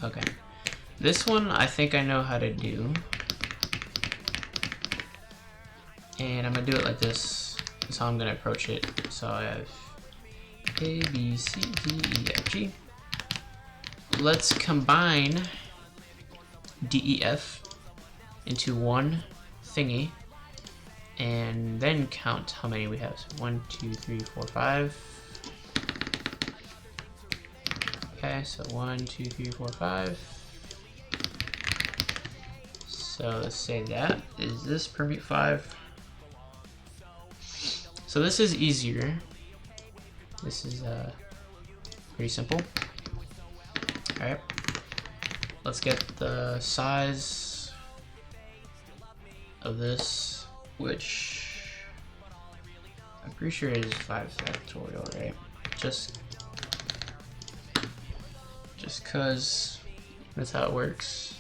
Okay. This one I think I know how to do. And I'm gonna do it like this. That's how I'm gonna approach it. So I have A, B, C, D, E, F, G. Let's combine D, E, F into one thingy. And then count how many we have. So 1, 2, 3, 4, 5. Okay, so 1, 2, 3, 4, 5. So let's say that. Is this permute 5? So this is easier. This is pretty simple. Alright. Let's get the size of this, which I'm pretty sure it is 5 factorial, right? Just cause that's how it works.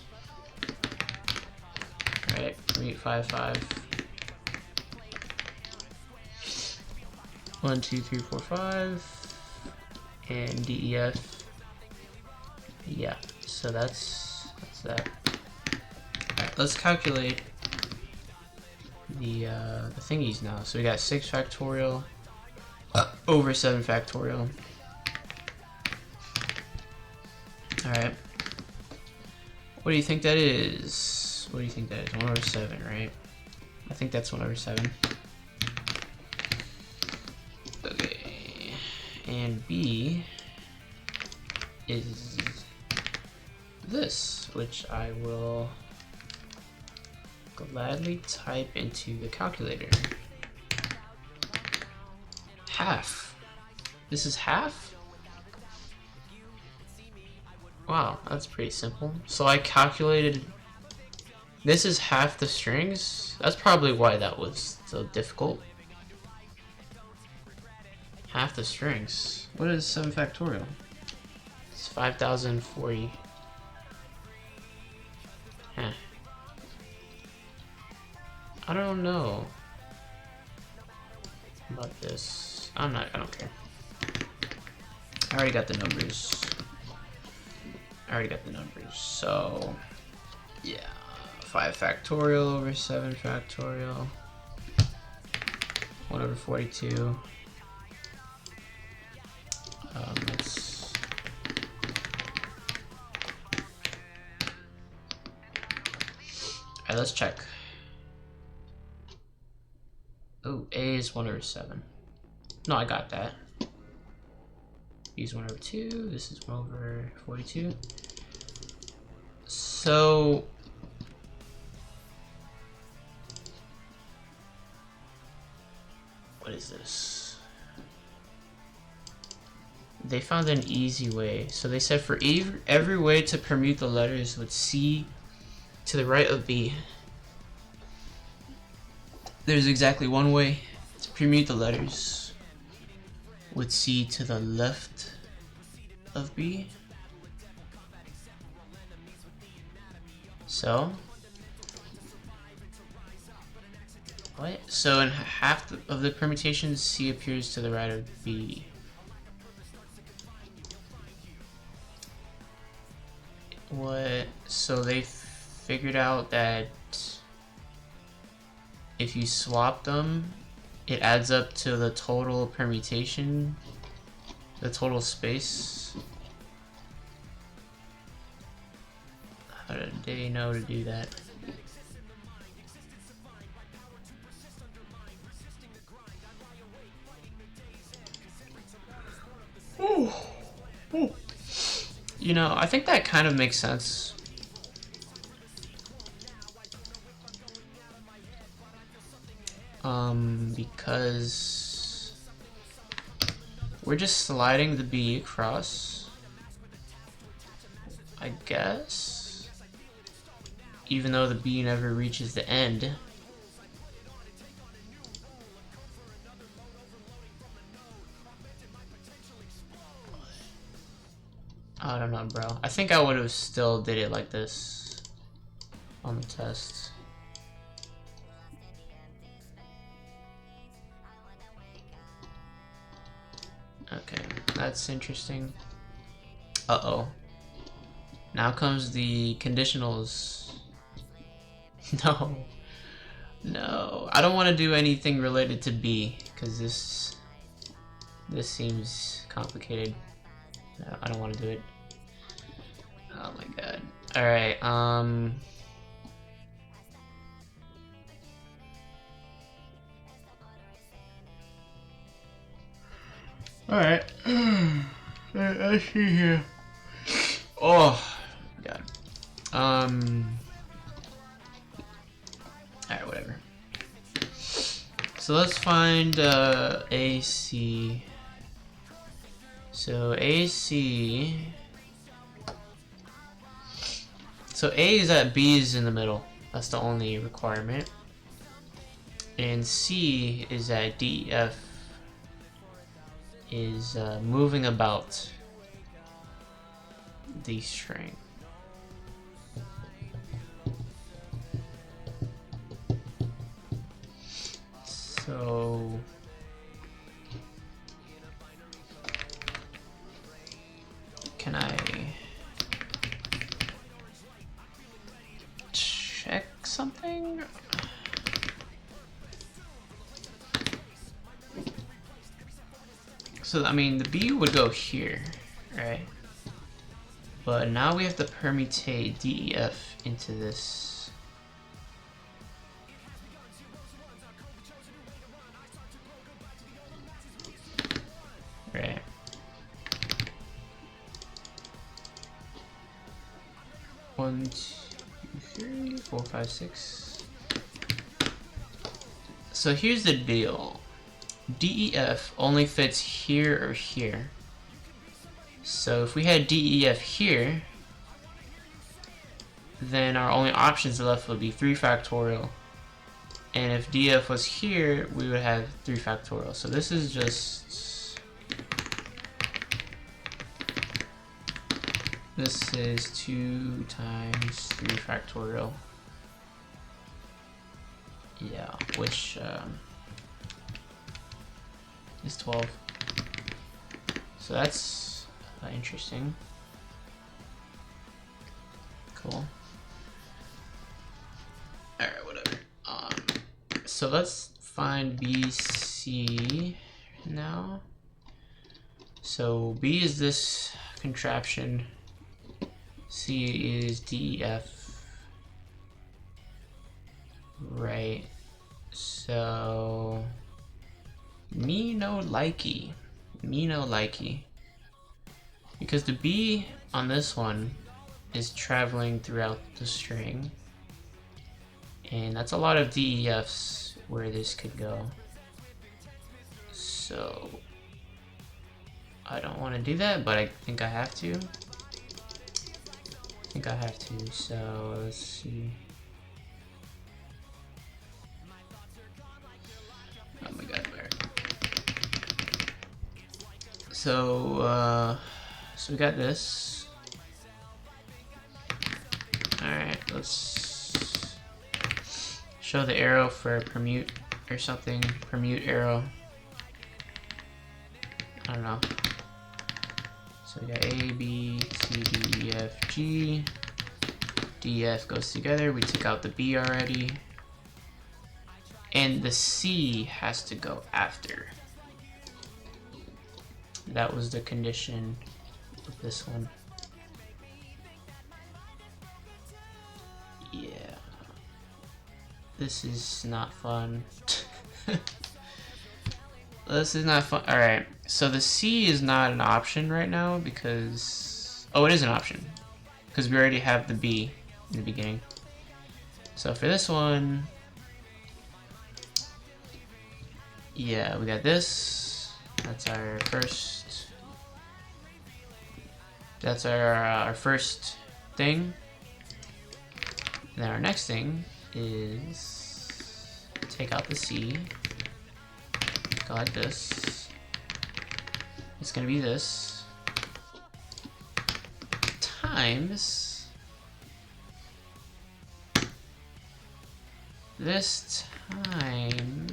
Alright, permute 5, 5. 1, 2, 3, 4, 5. And DEF. Yeah, so that's that. Alright, let's calculate the thingies now. So we got 6 factorial over 7 factorial. Alright. What do you think that is? What do you think that is? 1 over 7, right? I think that's 1 over 7. Okay. And B is this, which I will gladly type into the calculator. Half. This is half? Wow, that's pretty simple. So I calculated, this is half the strings. That's probably why that was so difficult. Half the strings. What is 7 factorial? It's 5040. Huh. I don't know about this. I don't care. I already got the numbers. So yeah, 5 factorial over 7 factorial, 1 over 42. Let's check. Oh, A is 1 over 7. No, I got that. B is 1 over 2. This is 1 over 42. So what is this? They found an easy way. So they said for every way to permute the letters with C to the right of B, there's exactly one way to permute the letters with C to the left of B. So what? So in half of the permutations, C appears to the right of B. What? So they figured out that if you swap them, it adds up to the total permutation, the total space. How did they know to do that? You know, I think that kind of makes sense. Because we're just sliding the B across, I guess, even though the B never reaches the end. I don't know, bro. I think I would have still did it like this on the test. Okay, that's interesting. Uh-oh. Now comes the conditionals. No. No. I don't want to do anything related to B, because this seems complicated. No, I don't want to do it. Oh my god. Alright, Alright. Let's see here. Oh god. Alright, whatever. So let's find AC. So AC. So A is at B is in the middle. That's the only requirement. And C is at D, F is moving about the string. So can I check something? So I mean the B would go here, right? But now we have to permutate D, E, F into this. Right. One, two, three, 4, 5, 6. So here's the deal. DEF only fits here or here. So if we had DEF here, then our only options left would be 3 factorial. And if DF was here, we would have 3 factorial. So this is just... This is 2 times 3 factorial. Yeah, which is 12. So that's interesting. Cool. Alright, whatever. So let's find BC now. So B is this contraption. C is DEF. Right. So me no likey. Me no likey. Because the B on this one is traveling throughout the string. And that's a lot of DEFs where this could go. So I don't want to do that, but I think I have to. So let's see. Oh my god, where? So we got this. Alright, let's show the arrow for permute or something. Permute arrow. I don't know. So we got A, B, C, D, E, F, G. D, F goes together. We took out the B already. And the C has to go after. That was the condition of this one. Yeah. This is not fun. This is not fun. Alright, so the C is not an option right now because... Oh, it is an option. Because we already have the B in the beginning. So for this one... Yeah, we got this. That's our first... That's our first thing. And then our next thing is... Take out the C. Go like this. It's gonna be this times this times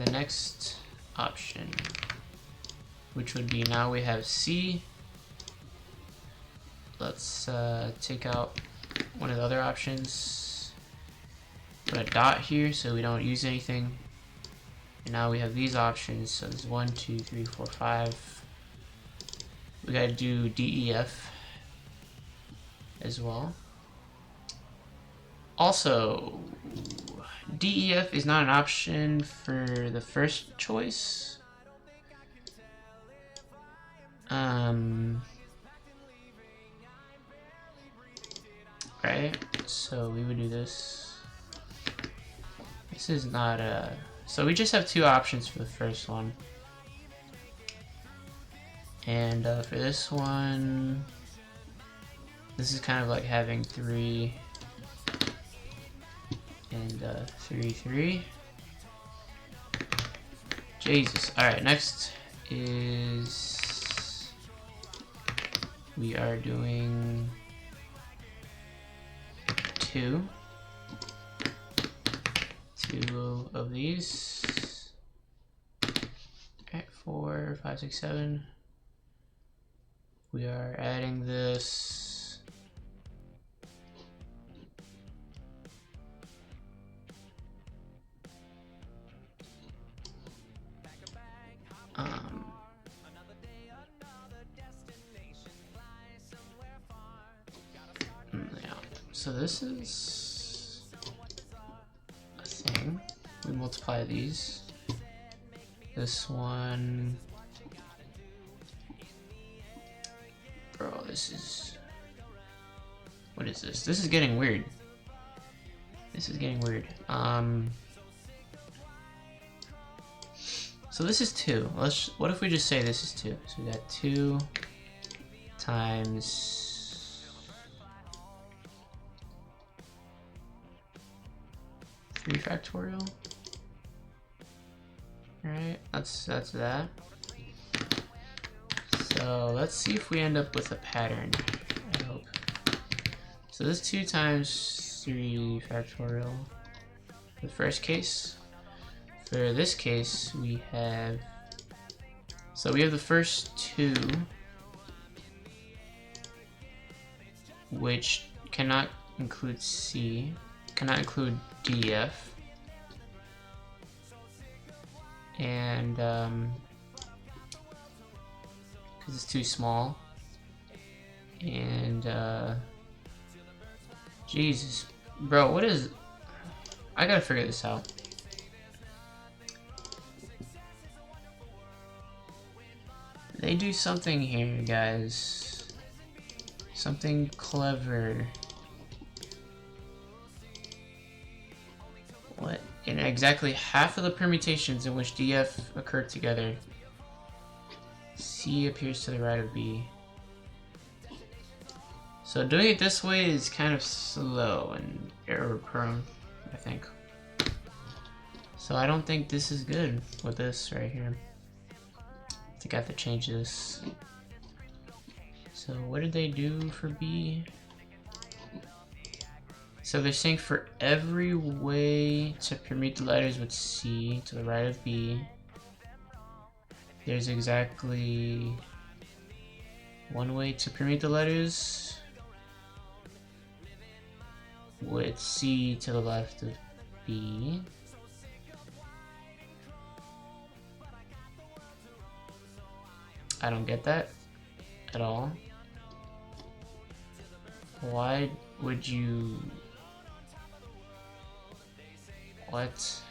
the next option, which would be, now we have C. Let's take out one of the other options, put a dot here so we don't use anything. And now we have these options, so there's 1, 2, 3, 4, 5. We gotta do DEF as well. Also, DEF is not an option for the first choice. Right, so we would do this. This is not a... So we just have two options for the first one. And for this one, this is kind of like having 3 and 3, 3. Jesus. Alright, next is... we are doing 2 of these. Alright, 4, 5, 6, 7. We are adding this. Yeah. So this is a thing. We multiply these. This one. Bro, this is... what is this? This is getting weird. This is getting weird. So this is 2. What if we just say this is 2? So we got 2 times 3 factorial. Alright, that's that. So let's see if we end up with a pattern, I hope. So this is 2 times 3 factorial, the first case. For this case, we have... so we have the first 2, which cannot include C, cannot include DF. And, because it's too small. And, Jesus. Bro, what is... I gotta figure this out. They do something here, guys. Something clever. What? In exactly half of the permutations in which DF occur together, C appears to the right of B. So doing it this way is kind of slow and error prone, I think. So I don't think this is good with this right here. I think I have to change this. So what did they do for B? So they're saying for every way to permute the letters with C to the right of B, there's exactly one way to permute the letters with C to the left of B. I don't get that at all. Why would you... what?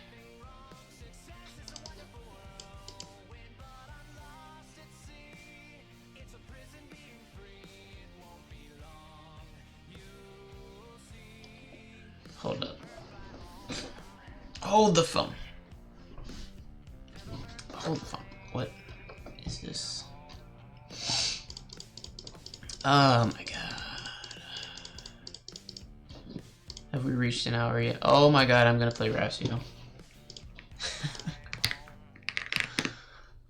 Hold up. Hold the phone. Hold the phone. What is this? Oh my god. Have we reached an hour yet? Oh my god, I'm gonna play Ratio.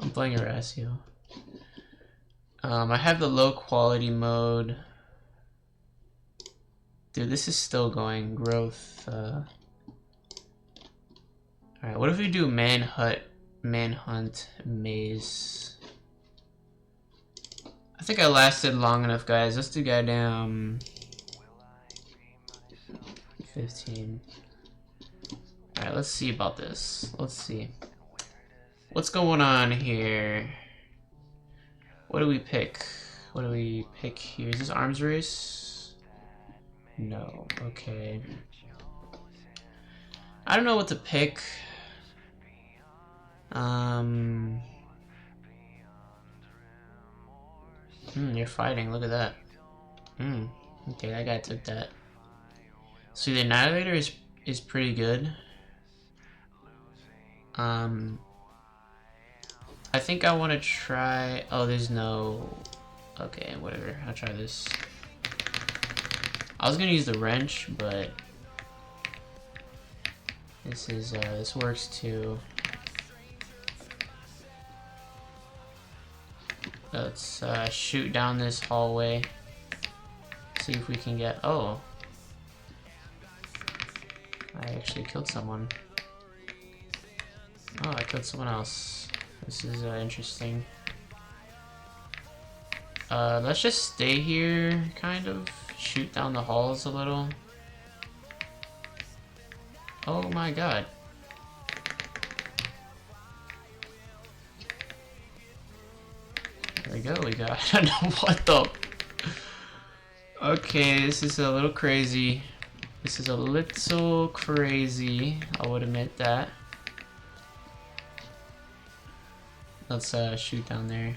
I'm playing a Ratio. I have the low quality mode. Dude, this is still going. Growth. Alright, Alright, what if we do manhunt maze? I think I lasted long enough, guys. Let's do goddamn 15. Alright, let's see about this. Let's see. What's going on here? What do we pick? What do we pick here? Is this arms race? No. Okay. I don't know what to pick. You're fighting. Look at that. Okay, that guy took that. So the Annihilator is pretty good. I think I want to try. Oh, there's no. Okay, whatever. I'll try this. I was gonna use the wrench, but this works too. Let's shoot down this hallway. See if we can get. Oh, I actually killed someone. Oh, I killed someone else. This is interesting. Let's just stay here, kind of. Shoot down the halls a little. Oh my god. There we go, we got. I don't know what the. Okay, this is a little crazy. This is a little crazy, I would admit that. Let's shoot down there.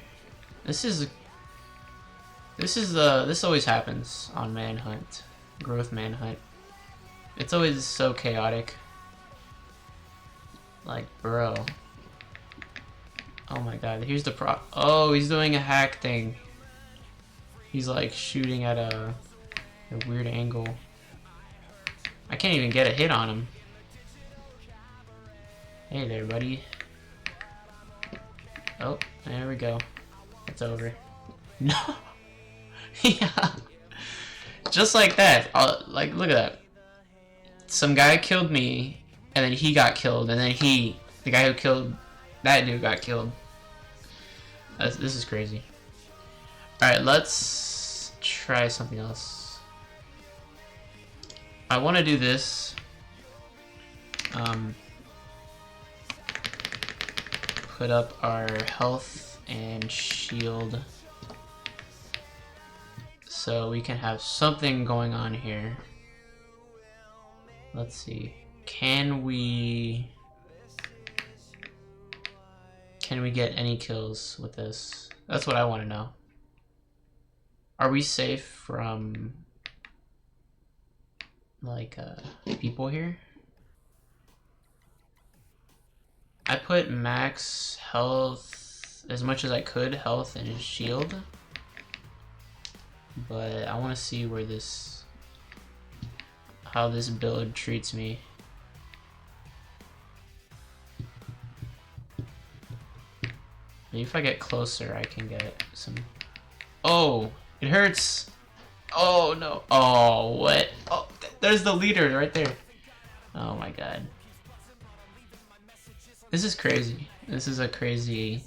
This always happens on Manhunt. Growth Manhunt. It's always so chaotic. Like, bro. Oh my god, here's the oh, he's doing a hack thing. He's like shooting at a weird angle. I can't even get a hit on him. Hey there, buddy. Oh, there we go. It's over. No. Yeah. Just like that. Like, look at that. Some guy killed me, and then he got killed, and then the guy who killed that dude got killed. This is crazy. Alright, let's try something else. I want to do this. Put up our health and shield so we can have something going on here. Let's see. Can we get any kills with this? That's what I want to know. Are we safe from like people here? I put max health as much as I could, health and shield. But I want to see where how this build treats me. Maybe if I get closer, I can get some. Oh, it hurts. Oh no. Oh, what? Oh, there's the leader right there. Oh my god. This is crazy. This is a crazy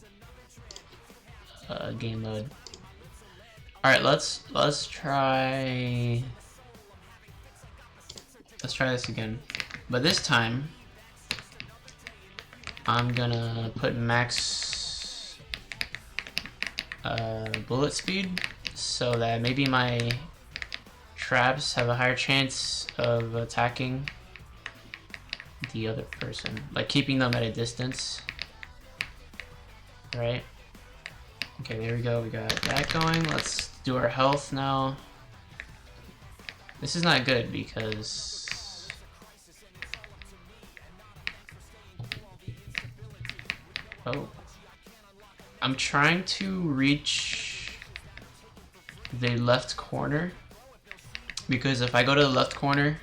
game mode. All right, let's try. Let's try this again, but this time I'm gonna put max bullet speed so that maybe my traps have a higher chance of attacking the other person, like keeping them at a distance. Right? Okay, there we go. We got that going. Let's do our health now. This is not good because oh, I'm trying to reach the left corner because if I go to the left corner,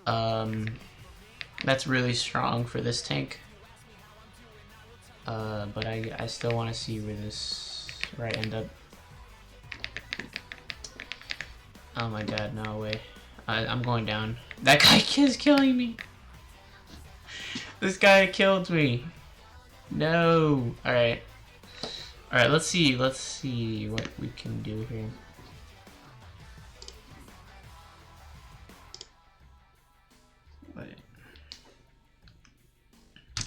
that's really strong for this tank. But I still want to see where this right end up. Oh my god, no way. I'm going down. That guy is killing me. This guy killed me. No. Alright. Alright, let's see what we can do here. Wait.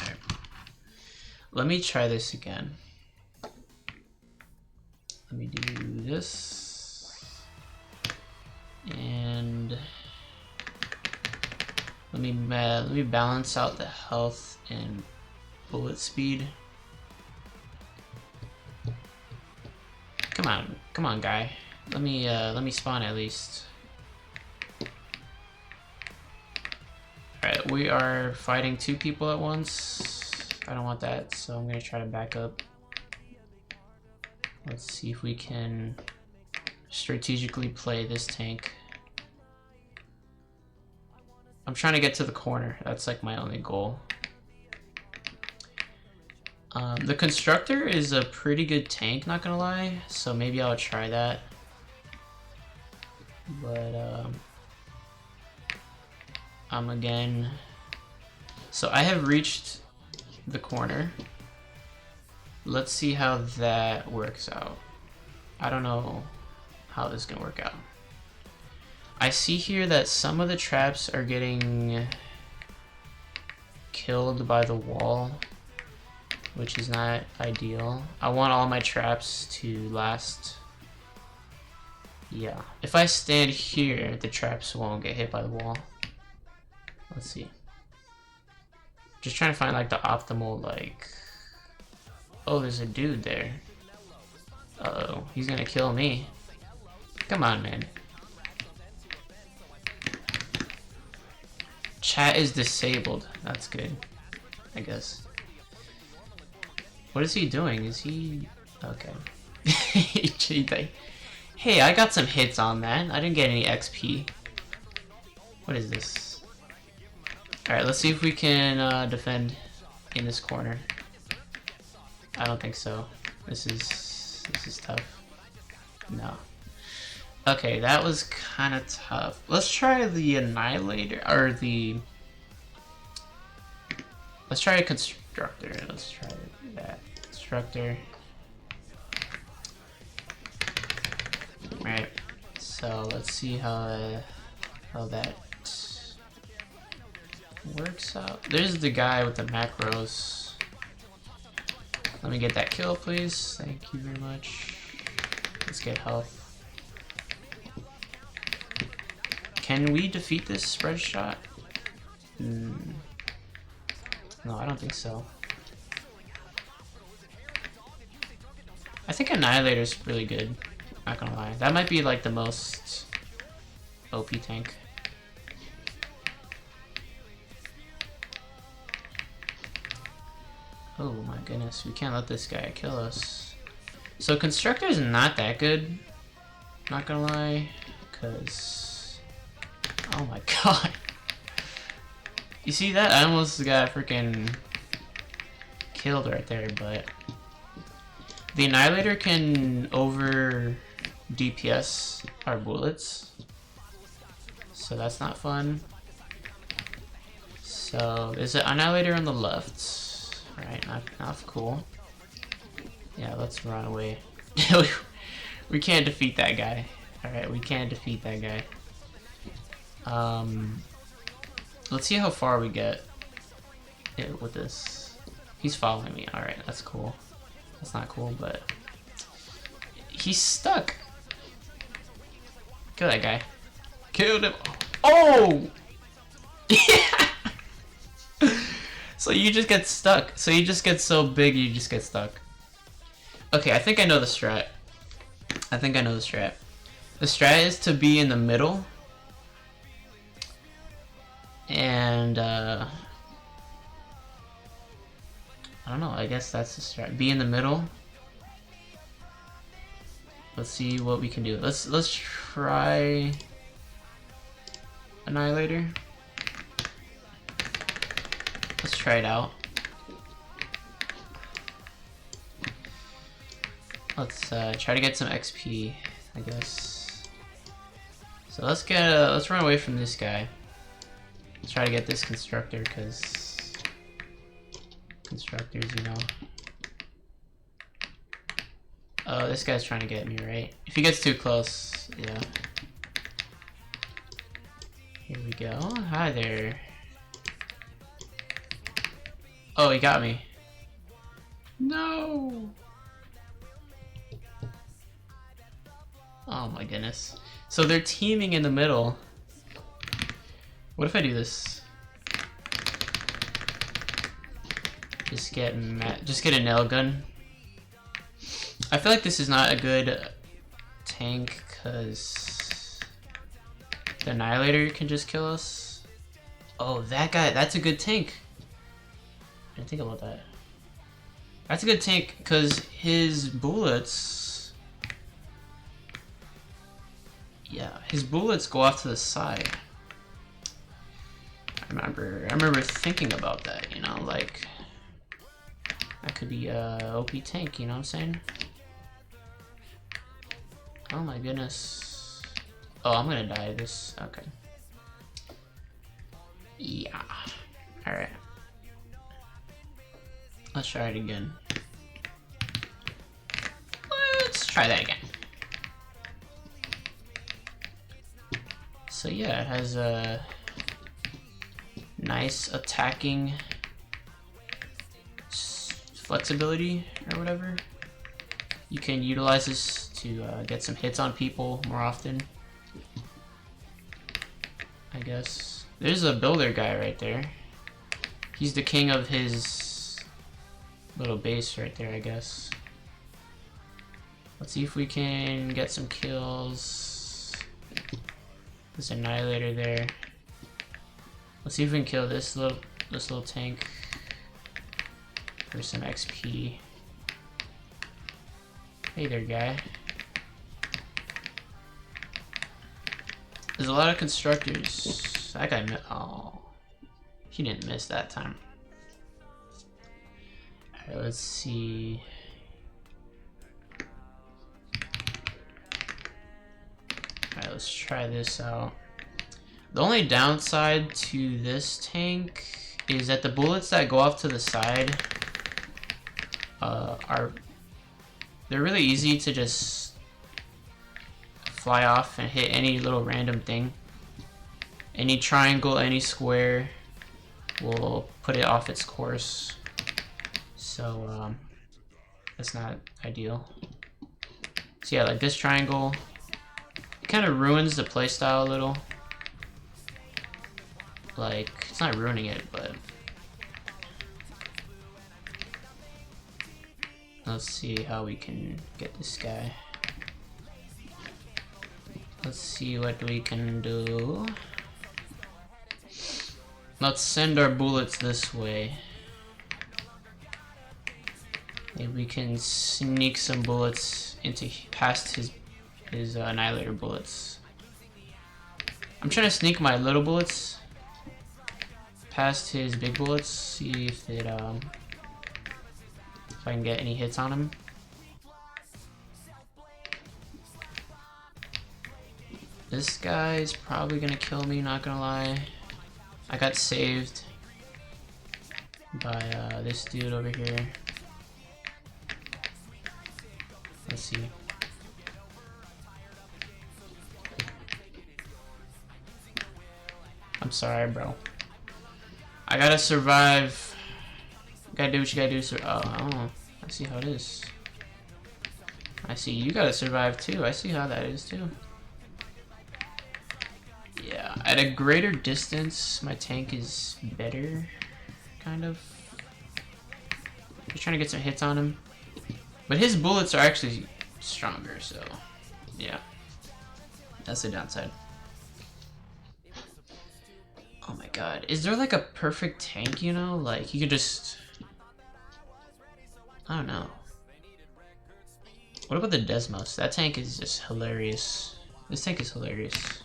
Alright. Let me try this again. Let me do this. And let me balance out the health and bullet speed. Come on, guy. Let me spawn at least. Alright, we are fighting 2 people at once. I don't want that, so I'm gonna try to back up. Let's see if we can strategically play this tank. I'm trying to get to the corner. That's like my only goal. The Constructor is a pretty good tank, not gonna lie, so maybe I'll try that. But again, so I have reached the corner. Let's see how that works out. I don't know how this is gonna work out. I see here that some of the traps are getting killed by the wall, which is not ideal. I want all my traps to last. Yeah, if I stand here, the traps won't get hit by the wall. Let's see. Just trying to find like the optimal, like... Oh, there's a dude there. Uh-oh, he's gonna kill me. Come on, man. Chat is disabled. That's good, I guess. What is he doing? Is he... Okay. Hey, I got some hits on that. I didn't get any XP. What is this? Alright, let's see if we can defend in this corner. I don't think so. This is tough. No. Okay, that was kind of tough. Let's try the Annihilator, or the... Let's try a Constructor. Let's try that. Constructor. Alright, so let's see how that works out. There's the guy with the macros. Let me get that kill, please. Thank you very much. Let's get health. Can we defeat this spread shot? No, I don't think so. I think Annihilator's really good. Not gonna lie. That might be like the most OP tank. Oh my goodness, we can't let this guy kill us. So Constructor is not that good. Not gonna lie, cause oh my god. You see that? I almost got freaking killed right there, but the Annihilator can over DPS our bullets, so that's not fun. So there's an Annihilator on the left, right? Not cool. Yeah, let's run away. We can't defeat that guy. All right, we can't defeat that guy. Let's see how far we get with this. He's following me. All right, that's cool. That's not cool, but he's stuck. Kill that guy. Killed him. Oh! Yeah! So you just get stuck. So you just get so big, you just get stuck. Okay, I think I know the strat. The strat is to be in the middle. And, I don't know, I guess that's the strat. Be in the middle. Let's see what we can do. Let's try Annihilator. Let's try it out. Let's try to get some XP, I guess. So let's run away from this guy. Let's try to get this Constructor, because constructors, you know. Oh, this guy's trying to get me, right? If he gets too close, yeah. Here we go. Hi there. Oh, he got me. No! Oh my goodness. So they're teaming in the middle. What if I do this? Just get a nail gun. I feel like this is not a good tank because the Annihilator can just kill us. Oh, that guy, that's a good tank. I didn't think about that. That's a good tank because his bullets, yeah, his bullets go off to the side. I remember thinking about that, you know, like that could be a OP tank, you know what I'm saying? Oh my goodness. Oh, I'm gonna die this. Okay. Yeah. Alright. Let's try it again. Let's try that again. So yeah, it has a nice attacking flexibility or whatever. You can utilize this to get some hits on people more often, I guess. There's a builder guy right there. He's the king of his little base right there, I guess. Let's see if we can get some kills. There's an Annihilator there. Let's see if we can kill this little tank for some XP. Hey there, guy. There's a lot of constructors. That guy oh, he didn't miss that time. Alright, let's see. Alright, let's try this out. The only downside to this tank is that the bullets that go off to the side they're really easy to just fly off and hit any little random thing. Any triangle, any square will put it off its course. So that's not ideal. So yeah, like this triangle, it kind of ruins the playstyle a little. Like, it's not ruining it, but let's see how we can get this guy. Let's see what we can do. Let's send our bullets this way. Maybe we can sneak some bullets into past his Annihilator bullets. I'm trying to sneak my little bullets past his big bullets, see if it if I can get any hits on him. This guy's probably gonna kill me, not gonna lie. I got saved by this dude over here. Let's see. I'm sorry, bro. I gotta survive. You gotta do what you gotta do. Oh, I see how it is. I see you gotta survive too. I see how that is too. Yeah, at a greater distance, my tank is better, kind of. Just trying to get some hits on him. But his bullets are actually stronger, so yeah. That's the downside. Oh my god. Is there like a perfect tank, you know? Like, you could just... I don't know. What about the Desmos? That tank is just hilarious. This tank is hilarious.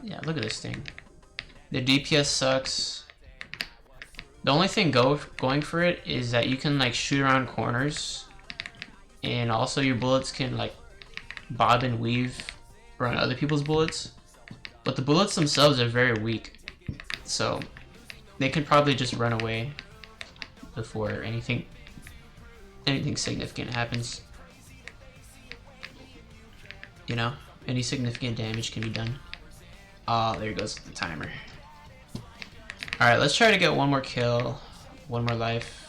Yeah, look at this thing. The DPS sucks. The only thing going for it is that you can like shoot around corners, and also your bullets can like bob and weave around other people's bullets, but the bullets themselves are very weak. So they can probably just run away before anything significant happens. You know, any significant damage can be done. Oh, there goes the timer. Alright, let's try to get one more kill, one more life.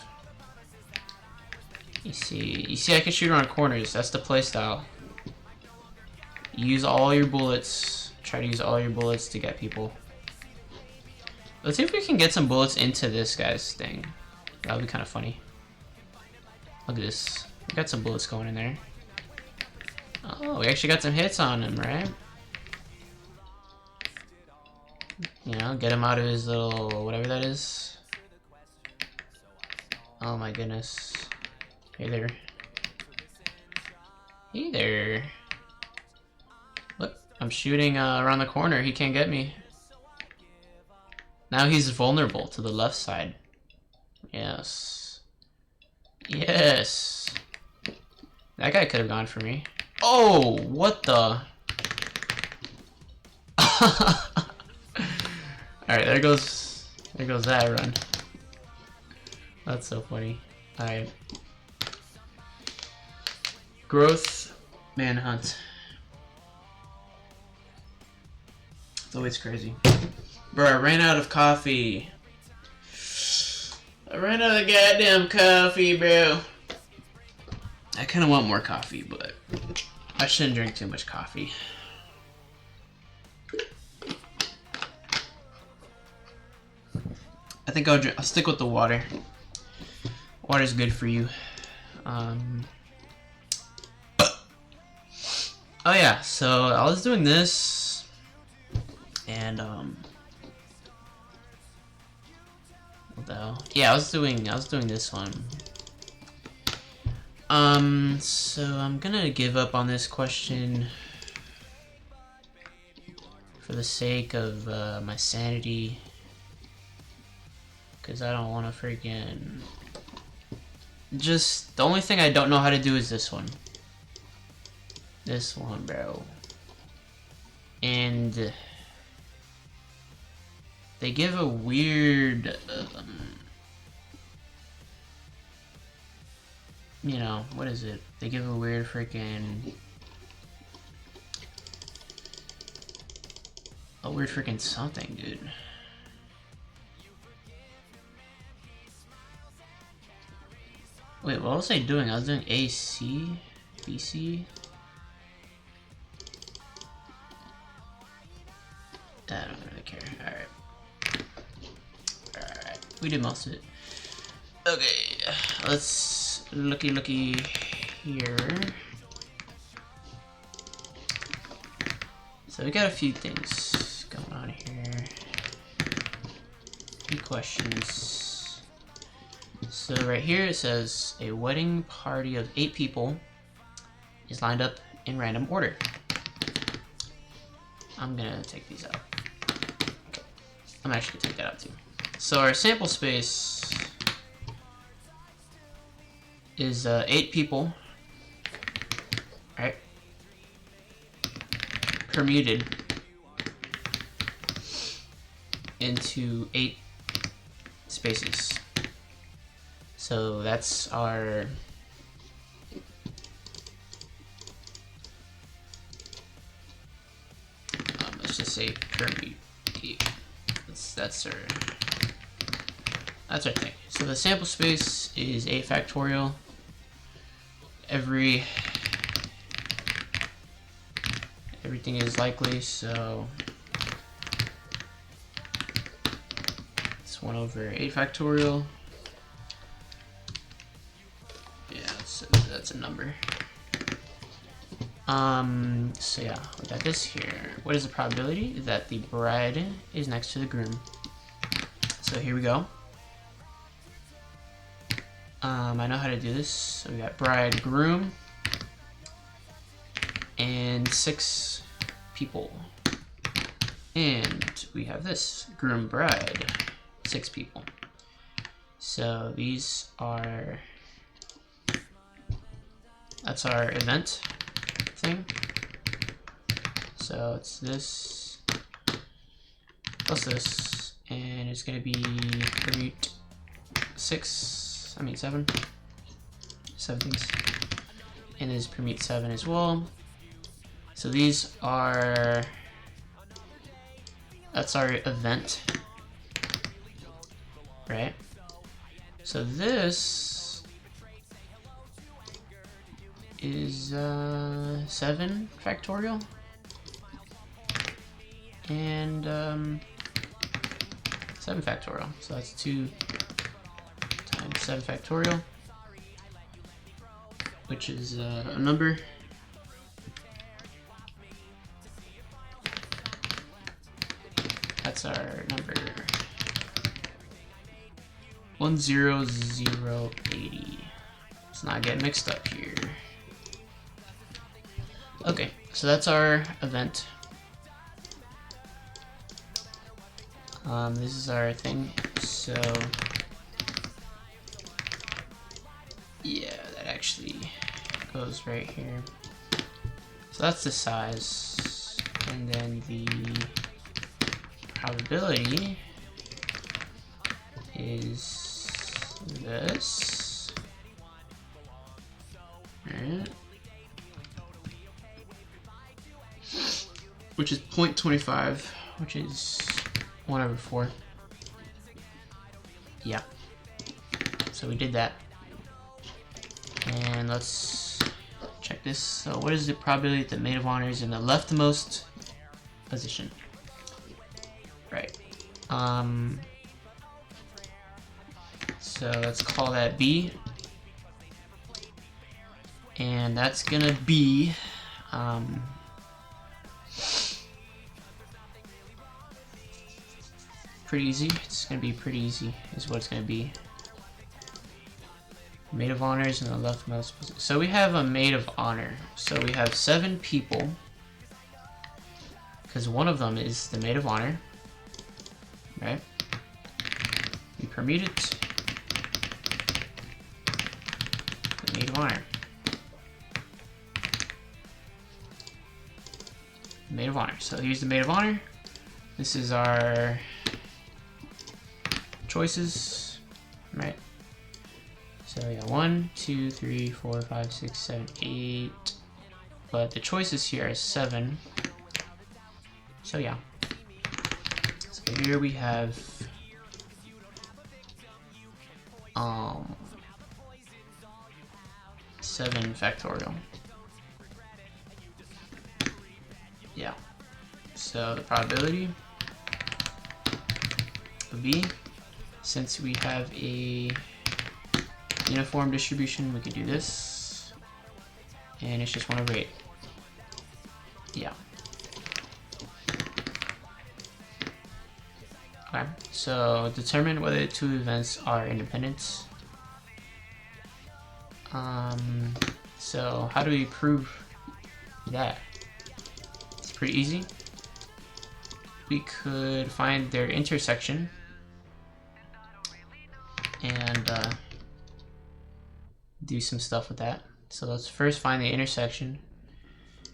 You see I can shoot around corners. That's the playstyle. Use all your bullets. Try to use all your bullets to get people. Let's see if we can get some bullets into this guy's thing. That would be kind of funny. Look at this. We got some bullets going in there. Oh, we actually got some hits on him, right? You know, get him out of his little whatever that is. Oh my goodness. Hey there. Hey there. Look, I'm shooting around the corner. He can't get me. Now he's vulnerable to the left side. Yes. Yes. That guy could have gone for me. Oh, what the? Alright, there goes that run. That's so funny. Alright. Growth, manhunt. It's always crazy. Bro, I ran out of coffee. I ran out of goddamn coffee, bro. I kind of want more coffee, but I shouldn't drink too much coffee. I think I'll stick with the water. Water's good for you. Oh yeah, so I was doing this, and what the hell? Yeah, I was doing this one. So I'm gonna give up on this question for the sake of my sanity, because I don't want to freaking. Just the only thing I don't know how to do is this one. This one, bro. And they give a weird, you know, what is it? They give a weird freaking, something, dude. Wait, what was I doing? I was doing AC, BC. I don't really care. Alright, we did most of it. Okay, let's looky here. So we got a few things going on here. A few questions. So right here it says a wedding party of 8 people is lined up in random order. I'm gonna take these out. Okay, I'm actually gonna take that out too. So our sample space is 8 people, right? Permuted into 8 spaces. So that's our let's just say permute. That's our thing. So the sample space is 8 factorial. Everything is likely, so it's 1 over 8 factorial. Yeah, that's a number. So yeah, we got this here. What is the probability that the bride is next to the groom? So here we go. I know how to do this. So we got bride, groom, and 6 people. And we have this, groom, bride, 6 people. So these are, that's our event thing. So it's this plus this and it's gonna be permute 7 things, and is permute 7 as well. So these are, that's our event, right? So this is 7 factorial, and 7 factorial. So that's 2 times 7 factorial, which is a number. That's our number 10080. Let's not get mixed up here. Okay, so that's our event. This is our thing. So yeah, that actually goes right here. So that's the size, and then the probability is this, right? Which is 0.25, which is 1/4. Yeah. So we did that. And let's check this. So what is the probability that the maid of honor is in the leftmost position? Right. So let's call that B. And that's gonna be pretty easy. It's gonna be pretty easy is what it's gonna be. Maid of honor is in the leftmost position. So we have a maid of honor. So we have 7 people, because one of them is the maid of honor, right? We permute it. The maid of honor. The maid of honor. So here's the maid of honor. This is our choices, right? So yeah, 1, 2, 3, 4, 5, 6, 7, 8. But the choices here are 7. So yeah. So here we have 7 factorial. Yeah. So the probability would be, since we have a uniform distribution, we could do this, and it's just 1/8. Yeah. Okay, so determine whether the 2 events are independent. So how do we prove that? It's pretty easy. We could find their intersection and do some stuff with that. So let's first find the intersection.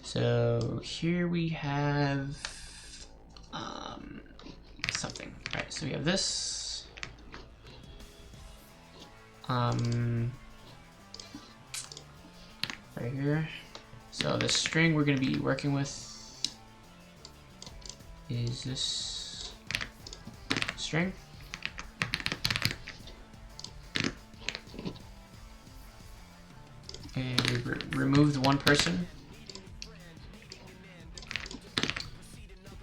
So here we have something. All right, so we have this. Right here. So the string we're going to be working with is this string. And we removed 1 person.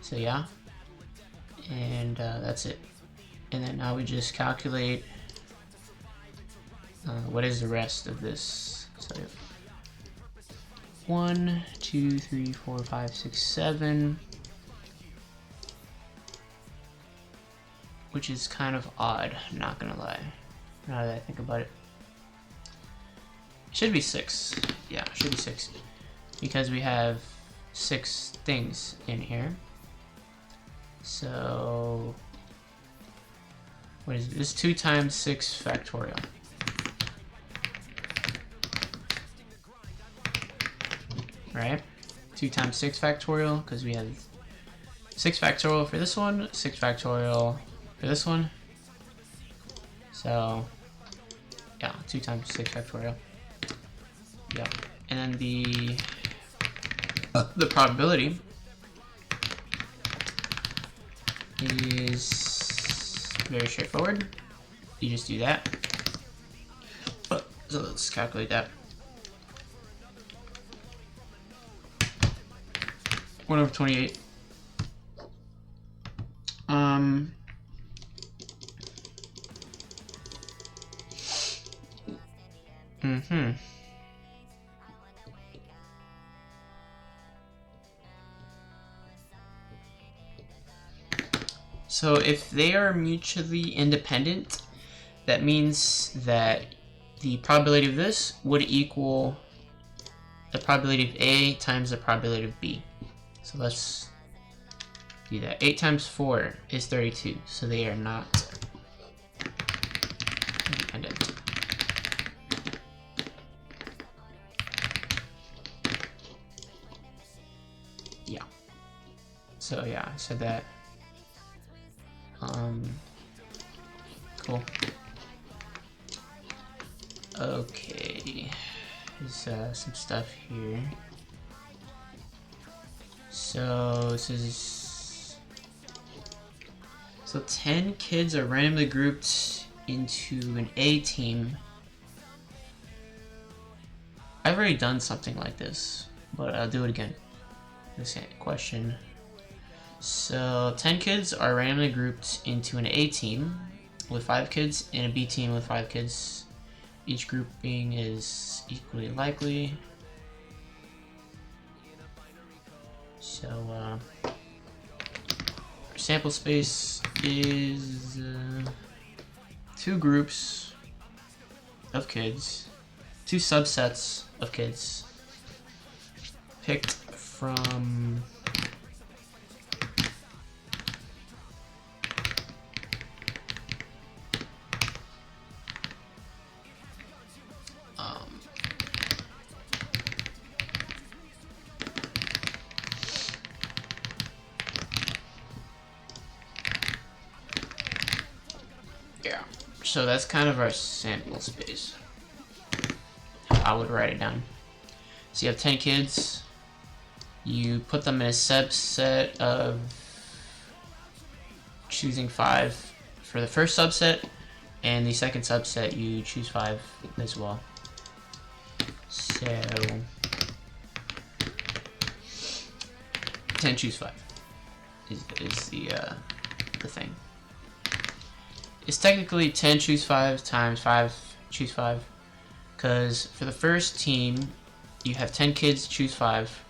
So yeah, and that's it. And then now we just calculate what is the rest of this. So 1, 2, 3, 4, 5, 6, 7, which is kind of odd, I'm not gonna lie, now that I think about it. It should be 6. Yeah, it should be 6. Because we have 6 things in here. So what is this? 2 times 6 factorial. Right? 2 times 6 factorial, because we have 6 factorial for this one, 6 factorial for this one. So yeah, 2 times 6 factorial. Yeah, and then the probability is very straightforward. You just do that. So let's calculate that. 1/28. So if they are mutually independent, that means that the probability of this would equal the probability of A times the probability of B. So let's do that. 8 times 4 is 32, so they are not independent. Yeah. So yeah, I said that. Cool. Okay. There's some stuff here. So this is 10 kids are randomly grouped into an A team. I've already done something like this, but I'll do it again. This question. So 10 kids are randomly grouped into an A team with 5 kids and a B team with 5 kids. Each grouping is equally likely. So our sample space is 2 groups of kids, 2 subsets of kids picked from yeah, so that's kind of our sample space. I would write it down. So you have 10 kids, you put them in a subset of choosing 5 for the first subset, and the second subset you choose 5 as well. So 10 choose 5 is the thing. It's technically 10 choose 5 times 5 choose 5, because for the first team you have 10 kids choose 5,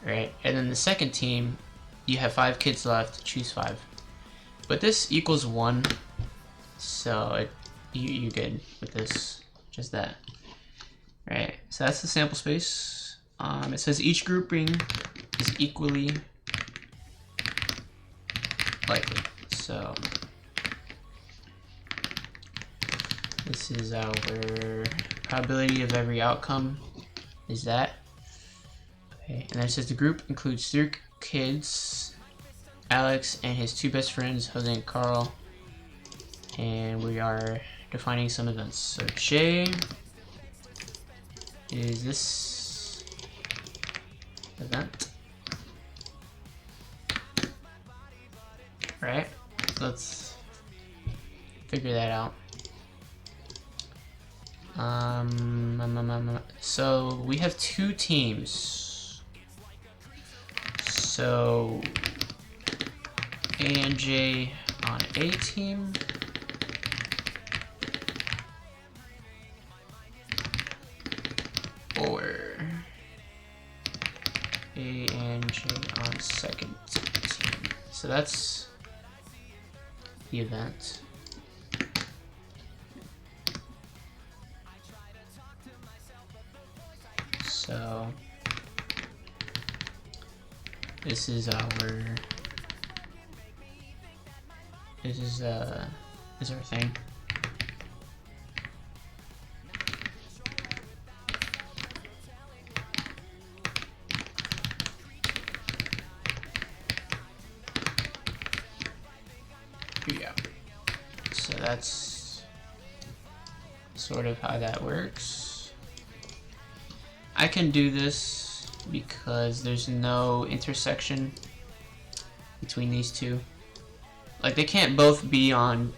right? And then the second team you have 5 kids left, choose 5. But this equals 1, so you're good with this, just that. Right, so that's the sample space. It says each grouping is equally likely. So this is our probability of every outcome is that. Okay, and then it says the group includes 3 kids, Alex and his 2 best friends, Jose and Carl, and we are defining some events. So J is this event, right? Let's figure that out. So we have 2 teams. So A and J on A team, or A and J on second team. So that's the event. So this is our thing. Yeah. that's sort of how that works. I can do this because there's no intersection between these two. Like, they can't both be on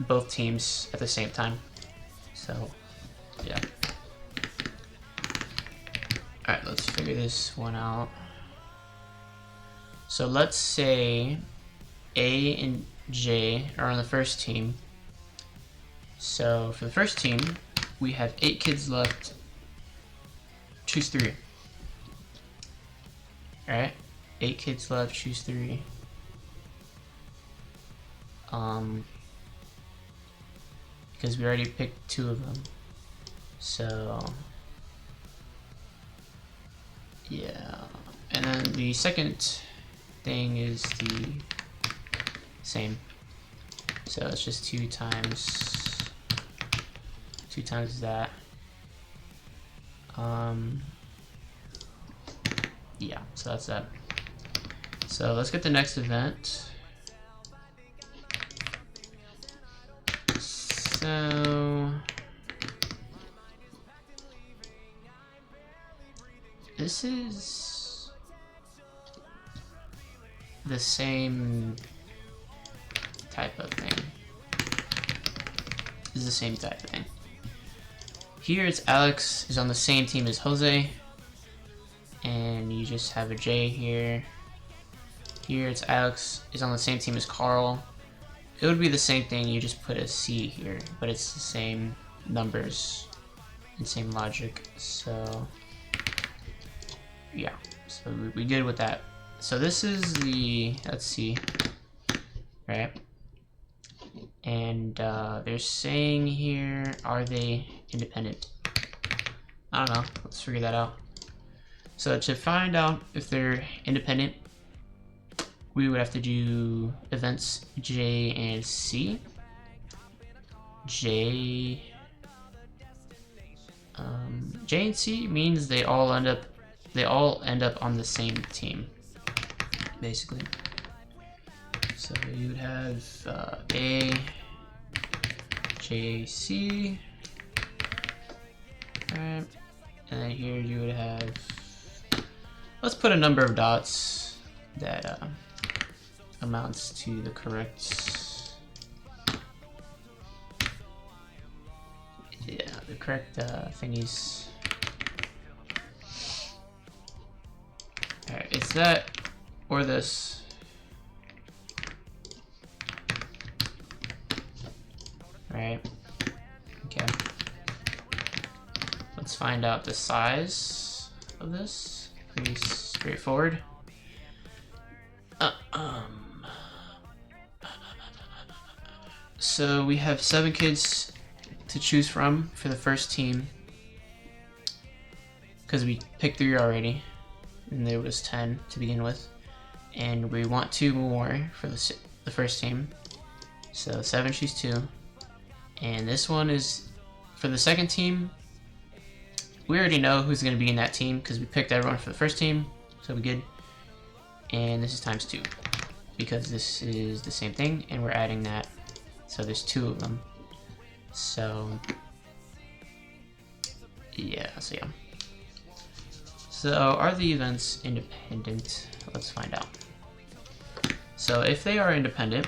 both teams at the same time. So, yeah. Alright, let's figure this one out. So let's say A and J are on the first team. So for the first team, we have 8 kids left. Choose 3. Alright, 8 kids left, choose 3. Because we already picked 2 of them. So yeah. And then the second thing is the same. So it's just 2 times that. Yeah, so that's that. So let's get the next event. So this is the same type of thing. This is the same type of thing. Here it's Alex is on the same team as Jose, and you just have a J here. Here it's Alex is on the same team as Carl. It would be the same thing, you just put a C here, but it's the same numbers and same logic. So yeah, so we good with that. So this is the, let's see, right? And they're saying here, are they independent? I don't know, let's figure that out. So to find out if they're independent, we would have to do events J and C. J and C means they all end up on the same team, basically. So you would have A, J, C, alright, and then here you would have, let's put a number of dots that amounts to the correct, yeah, the correct thingies. Alright, it's that or this. Right. Okay. Let's find out the size of this. Pretty straightforward. So we have 7 kids to choose from for the first team, because we picked 3 already, and there was 10 to begin with, and we want 2 more for the first team. So 7 choose 2. And this one is for the second team. We already know who's going to be in that team because we picked everyone for the first team, so we good. And this is times 2 because this is the same thing, and we're adding that. So there's 2 of them. So yeah, so yeah. So are the events independent? Let's find out. So if they are independent,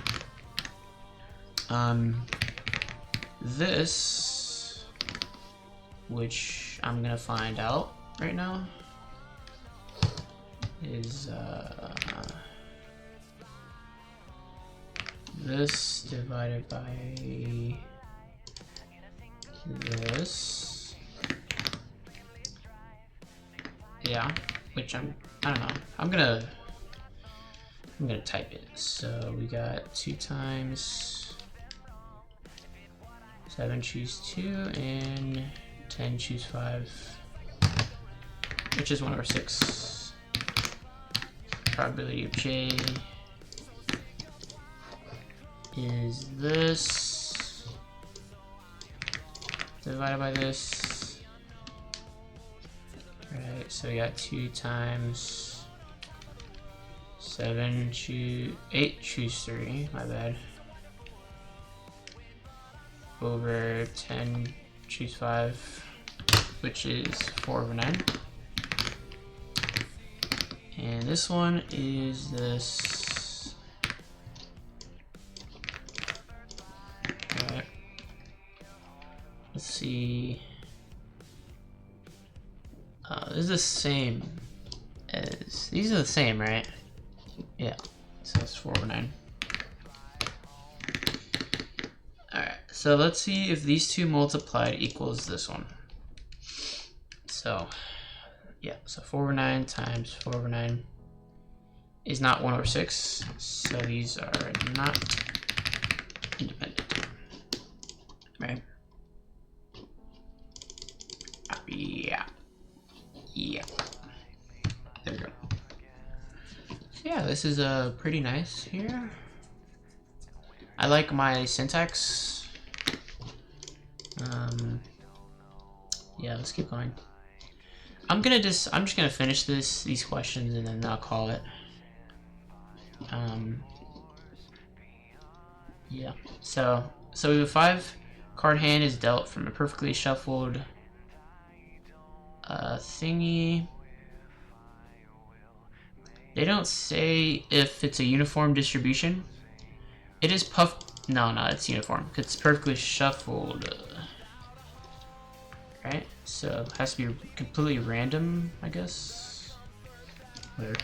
this, which I'm gonna find out right now, is this divided by this. Yeah, which I don't know. I'm gonna type it. So we got 2 times 7 choose 2 and 10 choose 5, which is 1/6. Probability of J is this divided by this. Right, so we got 2 times 7 choose 8 choose 3, my bad. over 10, choose 5, which is 4/9. And this one is this. Alright. Let's see. This is the same as, these are the same, right? Yeah, so it's 4/9. Alright, so let's see if these two multiplied equals this one. So, yeah, so 4/9 times 4/9 is not 1/6, so these are not independent, right? Yeah. Yeah. There we go. So yeah, this is pretty nice here. I like my syntax. Yeah, let's keep going. I'm just gonna finish these questions and then I'll call it. Yeah. So we have a 5-card hand is dealt from a perfectly shuffled thingy. They don't say if it's a uniform distribution. It is no, it's uniform because it's perfectly shuffled. Right? So it has to be completely random, I guess. Whatever.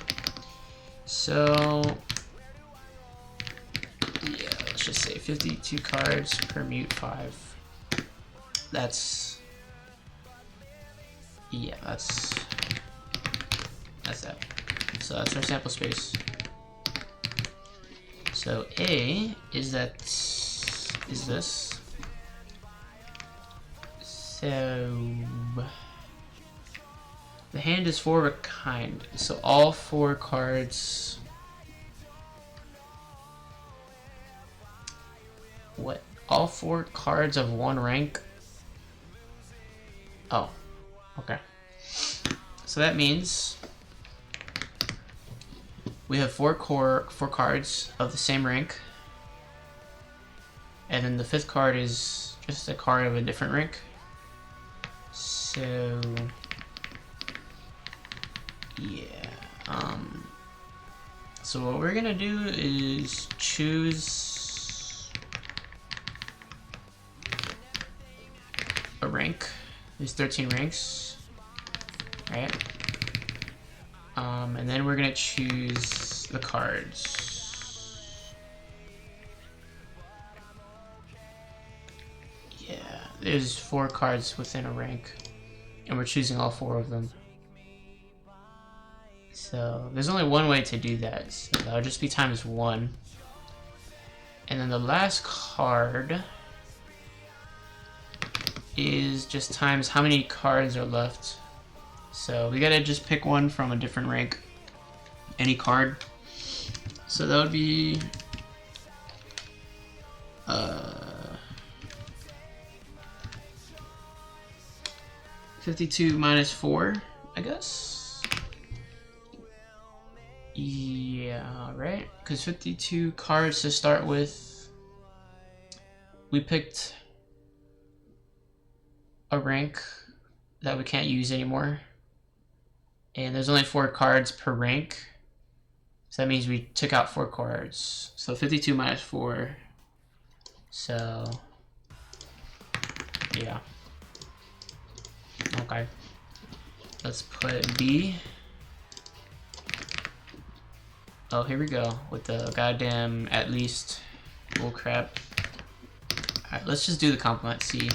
So yeah, let's just say 52 cards per mute 5. That's, yeah, that's that. So that's our sample space. So A is this. So the hand is 4 of a kind. So all 4 cards. What? All 4 cards of 1 rank? Oh, okay. So that means we have 4 cards of the same rank, and then the 5th card is just a card of a different rank. So yeah. So what we're gonna do is choose a rank. There's 13 ranks, right? And then we're gonna choose the cards. Yeah, there's 4 cards within a rank, and we're choosing all 4 of them. So there's only one way to do that, so that'll just be times 1. And then the last card is just times how many cards are left. So we gotta just pick one from a different rank, any card. So that would be 52 minus 4, I guess. Yeah, right? Because 52 cards to start with. We picked a rank that we can't use anymore. And there's only 4 cards per rank. So that means we took out 4 cards. So 52 minus 4. So yeah. Okay. Let's put B. Oh, here we go with the goddamn at least bullcrap. Alright, let's just do the complement C.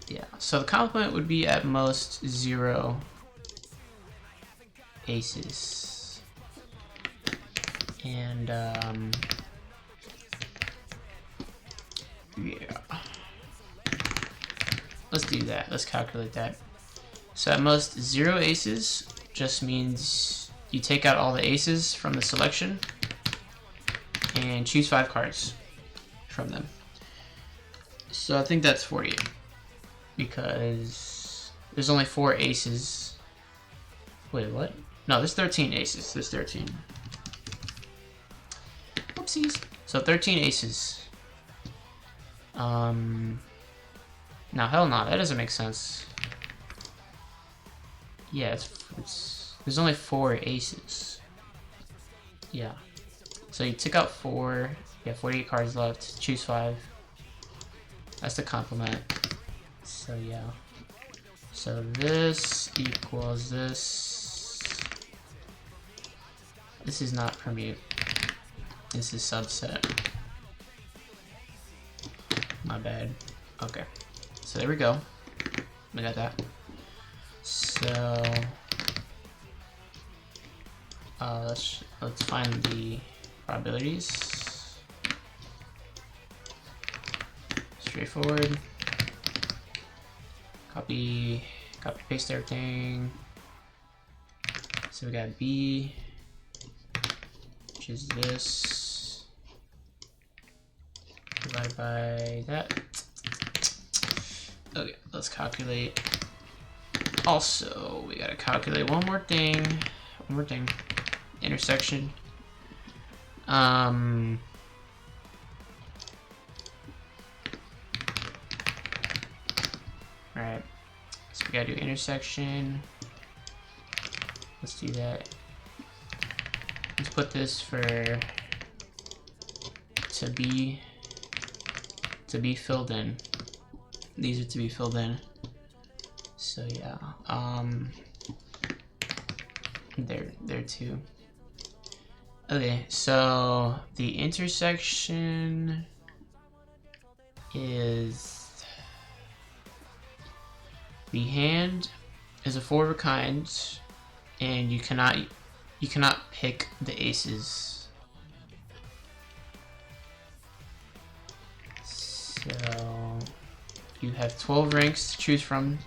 Yeah, so the complement would be at most 0 aces. And yeah. Let's do that. Let's calculate that. So at most 0 aces just means you take out all the aces from the selection and choose 5 cards from them. So I think that's 48 because there's only 4 aces. Wait, what? No, there's 13 aces. There's 13. Oopsies. So 13 aces. No, hell no, that doesn't make sense. Yeah, there's only 4 aces. Yeah. So you took out 4. You have 48 cards left. Choose 5. That's the complement. So yeah. So this equals this. This is not permute. This is subset. My bad. Okay. So there we go. We got that. So let's find the probabilities. Straightforward. Copy paste everything. So we got B, which is this, divided by that. Okay, let's calculate. Also, we gotta calculate one more thing. Intersection. Alright, so we gotta do intersection. Let's do that. Let's put this for to be filled in. These are to be filled in. So yeah, there too. Okay, so the intersection is the hand is a 4 of a kind, and you cannot pick the aces. So you have 12 ranks to choose from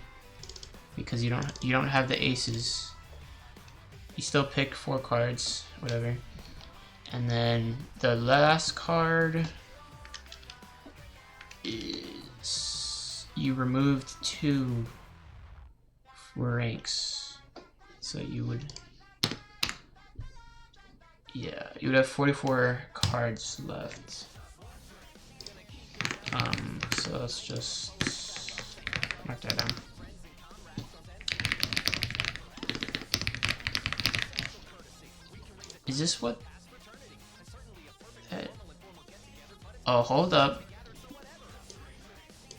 because you don't have the aces. You still pick 4 cards, whatever. And then the last card is you removed 2 ranks. So you would have 44 cards left. So let's just mark that down. Is this what? Oh, hold up.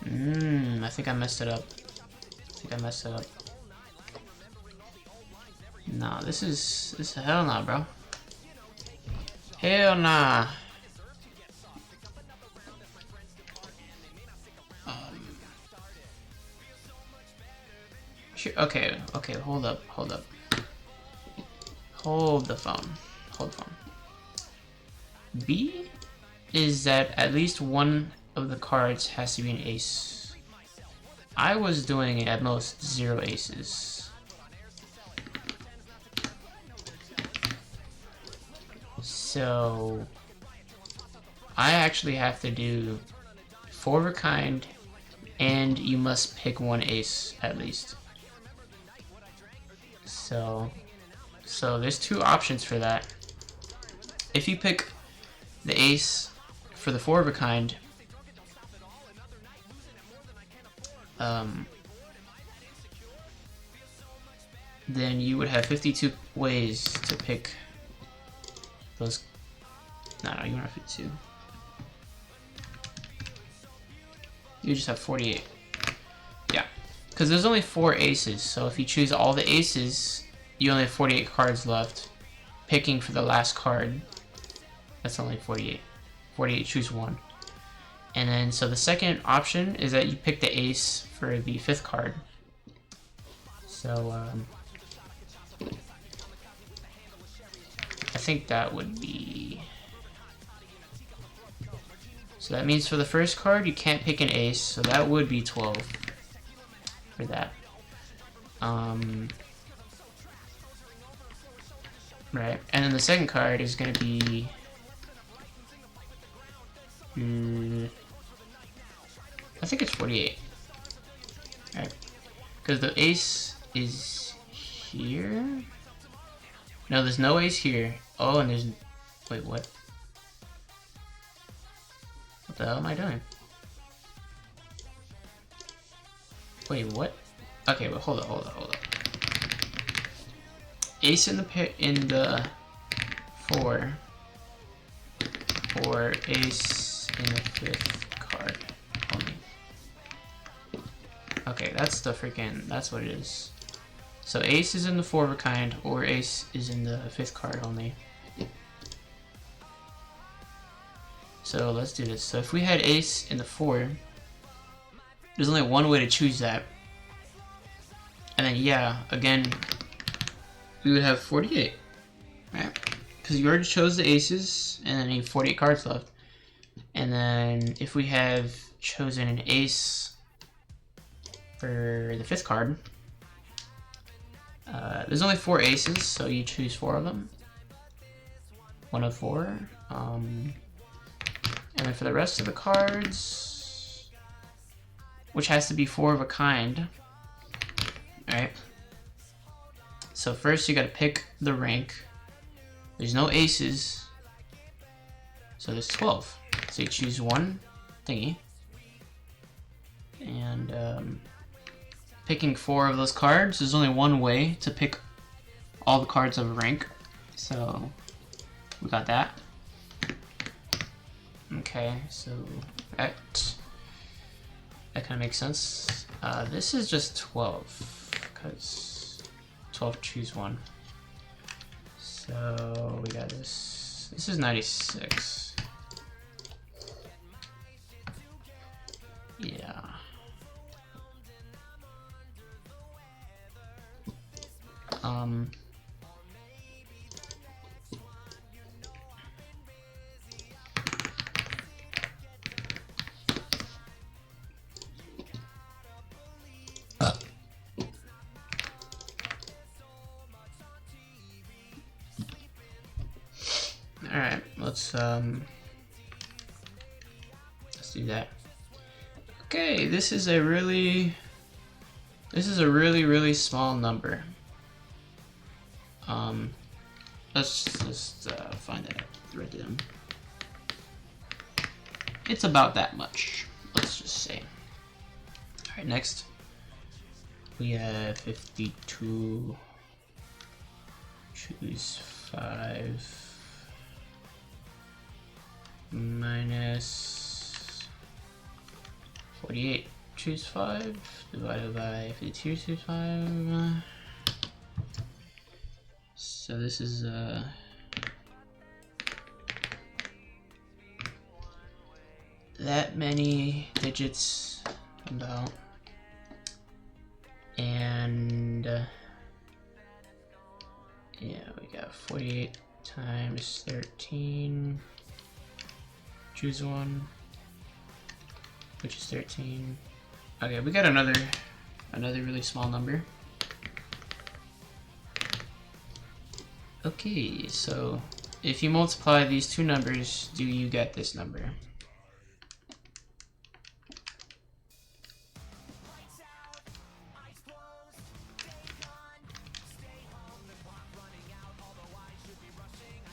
I think I messed it up. Nah, this is hell nah, bro. Hell nah. Sure, okay, hold up. Hold the phone. B is that at least one of the cards has to be an ace. I was doing at most 0 aces. So I actually have to do 4 of a kind, and you must pick 1 ace at least. So there's 2 options for that. If you pick the ace for the 4 of a kind, then you would have 52 ways to pick those. No, you don't have 52. You just have 48. Yeah, because there's only 4 aces, so if you choose all the aces, you only have 48 cards left. Picking for the last card, that's only 48. 48, choose 1. And then, so the second option is that you pick the ace for the 5th card. So, I think that would be... So that means for the first card, you can't pick an ace, so that would be 12 for that. Right, and then the second card is going to be... I think it's 48. Right, because the ace is here? No, there's no ace here. Oh, and there's... Wait, what? What the hell am I doing? Wait, what? Okay, but hold up. Ace in the four, or ace in the fifth card only. Okay, that's what it is. So ace is in the four of a kind, or ace is in the fifth card only. So let's do this. So if we had ace in the four, there's only one way to choose that. And then yeah, again, we would have 48, right? Because you already chose the aces, and then you have 48 cards left. And then if we have chosen an ace for the fifth card, there's only 4 aces, so you choose 4 of them. 1 of 4. And then for the rest of the cards, which has to be 4 of a kind, alright? So first you gotta pick the rank. There's no aces, so there's 12. So you choose one thingy, and picking 4 of those cards, there's only one way to pick all the cards of rank. So we got that. Okay, so that kind of makes sense. This is just 12, because 12 choose one. So we got this. This is 96. Yeah. Alright, let's do that. Okay, this is a really small number. Let's just find that right down. It's about that much, let's just say. Alright, next we have 52. Choose 5 minus 48. Choose 5 divided by 52. Choose 5. So this is that many digits about, and yeah, we got 48 times 13. Choose one, which is 13. Okay, we got another really small number. Okay, so if you multiply these two numbers, do you get this number?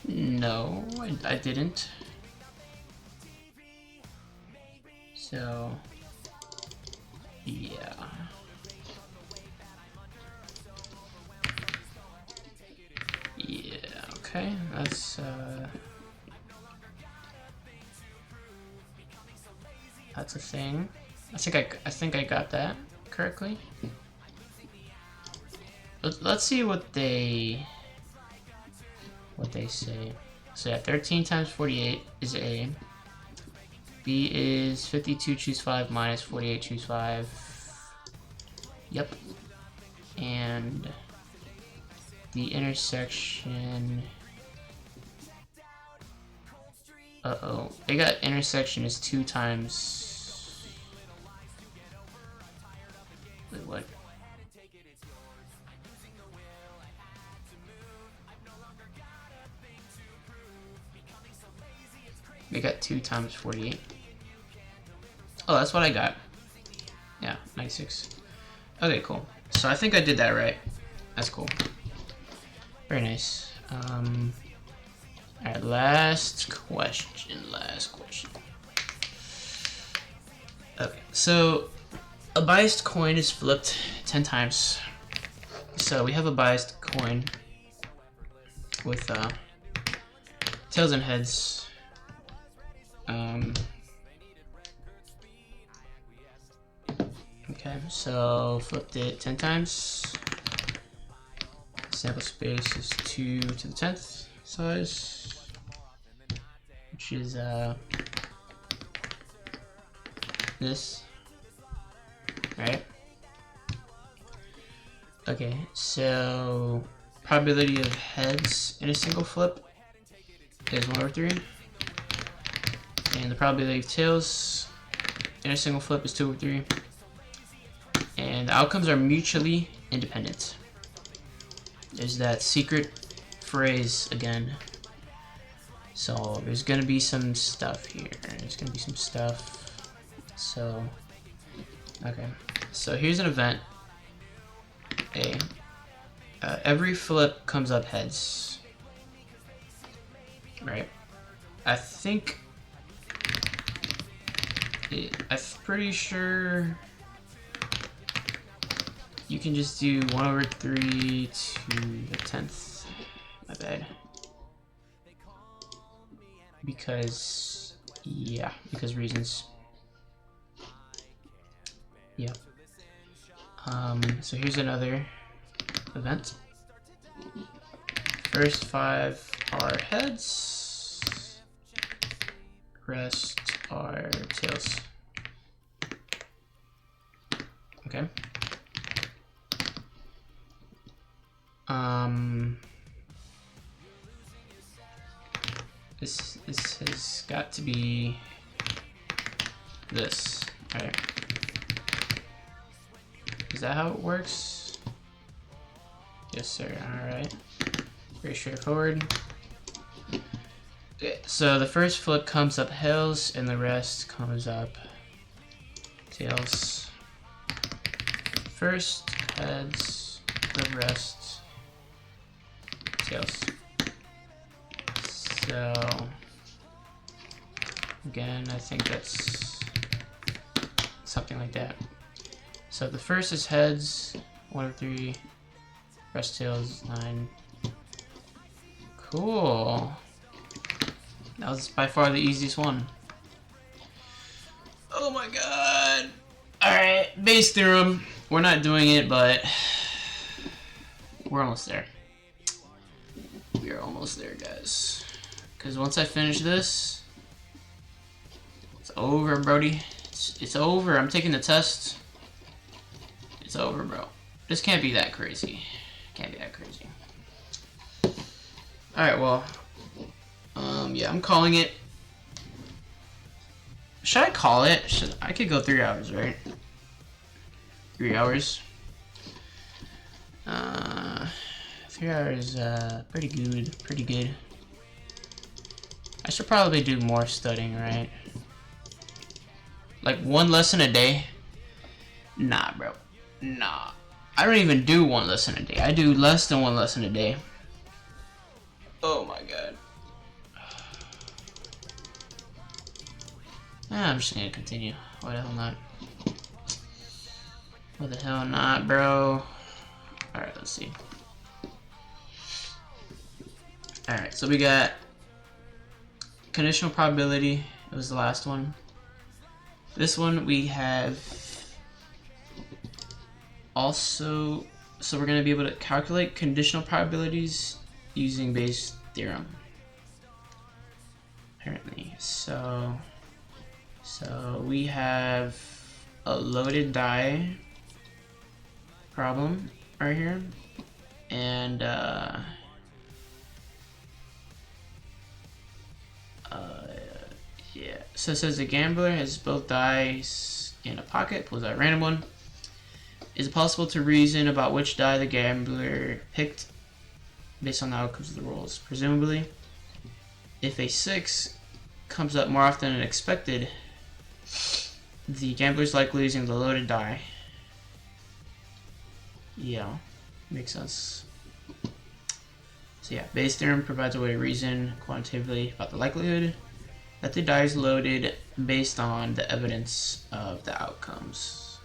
No, I didn't. So, yeah. Yeah, okay, that's a thing. I think I got that correctly. Let's see what they say. So yeah, 13 times 48 is A. B is 52 choose 5 minus 48 choose 5. Yep. And the intersection. Uh-oh. They got intersection is 2 times. Wait, what? They got 2 times 48. Oh, that's what I got. Yeah, 96. Okay, cool. So I think I did that right. That's cool. Very nice. Alright, last question. Okay, so A biased coin is flipped 10 times. So we have a biased coin with tails and heads. Okay, so flipped it 10 times. Sample space is 2 to the 10th size, which is this, right? Okay, so probability of heads in a single flip is 1/3, and the probability of tails in a single flip is 2/3, and the outcomes are mutually independent. There's that secret phrase again. So there's gonna be some stuff here. There's gonna be some stuff. So, okay. So here's an event. Every flip comes up heads. Right? I think... I'm pretty sure... you can just do 1/3 to the 10th. My bad. Because, yeah, because reasons. Yeah. So here's another event. First 5 are heads. Rest are tails. Okay. This has got to be this. Alright. Is that how it works? Yes, sir. Alright. Very straightforward. Okay, so the first flip comes up heads, and the rest comes up tails. First heads, the rest tails. So again, I think that's something like that. So the first is heads, 1/3, rest tails, 9. Cool. That was by far the easiest one. Oh my god. Alright, base theorem. We're not doing it, but we're almost there. We are almost there, guys. Because once I finish this, it's over, Brody. It's over. I'm taking the test. It's over, bro. This can't be that crazy. Can't be that crazy. Alright, well. Yeah, I'm calling it. Should I call it? I could go 3 hours, right? 3 hours. 3 hours, pretty good. Pretty good. I should probably do more studying, right? Like 1 lesson a day? Nah, bro. Nah. I don't even do 1 lesson a day. I do less than 1 lesson a day. Oh my god. I'm just gonna continue. Why the hell not? Why the hell not, bro? Alright, let's see. Alright, so we got conditional probability. It was the last one. This one we have also, so we're going to be able to calculate conditional probabilities using Bayes' theorem. Apparently. So we have a loaded die problem right here, and yeah. So it says the gambler has both dice in a pocket, pulls out a random one. Is it possible to reason about which die the gambler picked based on the outcomes of the rolls? Presumably, if a 6 comes up more often than expected, the gambler's likely using the loaded die. Yeah, makes sense. So yeah, Bayes' theorem provides a way to reason quantitatively about the likelihood that the die is loaded based on the evidence of the outcomes.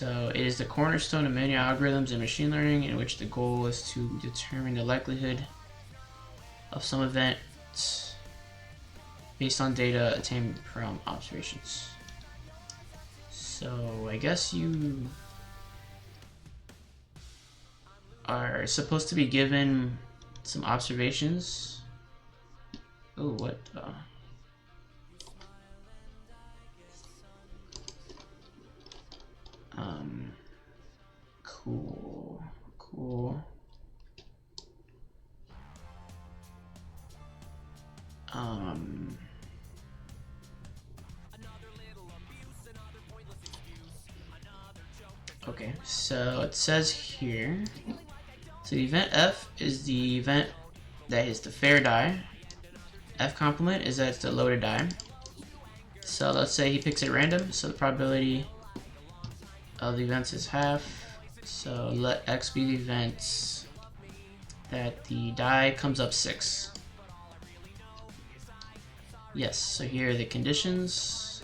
So it is the cornerstone of many algorithms in machine learning, in which the goal is to determine the likelihood of some event based on data obtained from observations. So I guess you are supposed to be given some observations. Oh, what? Cool. Okay, so it says here, so the event F is the event that is the fair die. F complement is that it's the loaded die. So let's say he picks at random, so the probability of the events is half. So let X be the events that the die comes up 6. Yes, so here are the conditions.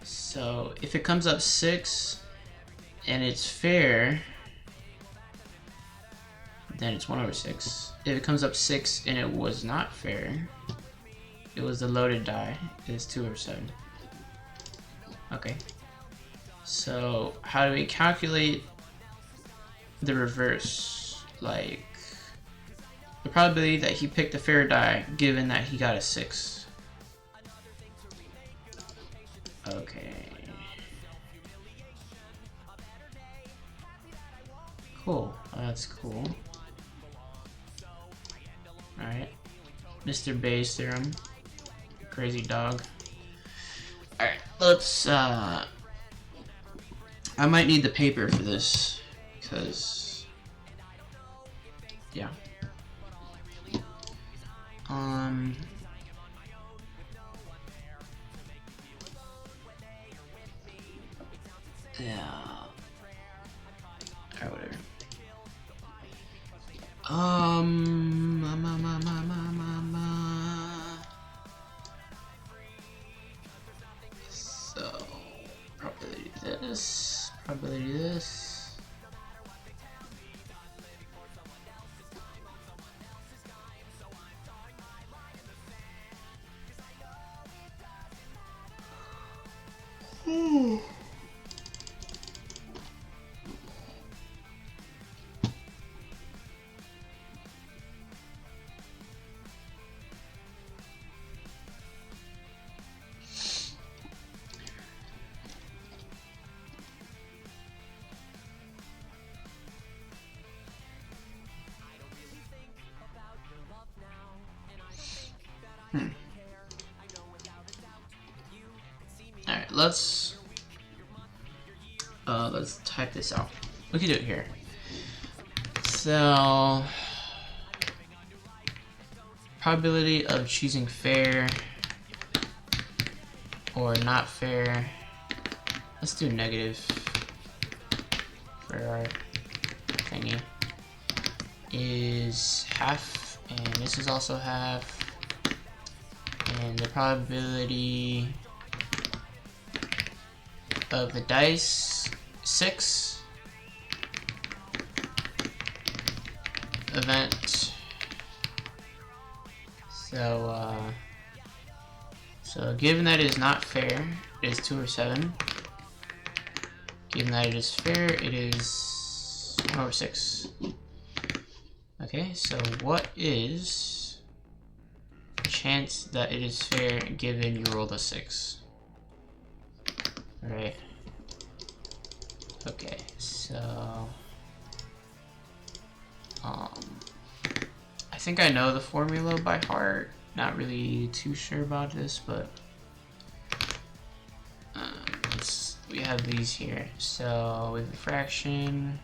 So if it comes up 6 and it's fair, then it's 1/6. If it comes up 6 and it was not fair, it was the loaded die, it's 2/7. Okay. So how do we calculate the reverse? Like the probability that he picked a fair die given that he got a 6. Okay. Cool. That's cool. Alright. Mr. Bayes theorem. Crazy dog. Alright, let's I might need the paper for this because yeah. Yeah. Alright, whatever. So, probability this, probability this. Alright, let's type this out. We can do it here. So probability of choosing fair or not fair. Let's do negative for our thingy. Is half, and this is also half. And the probability of the dice 6 event. So given that it is not fair, it is 2/7. Given that it is fair, it is 1/6. Okay, so what is the chance that it is fair given you rolled a 6? Alright. Okay, so I think I know the formula by heart. Not really too sure about this, but we have these here. So with the fraction,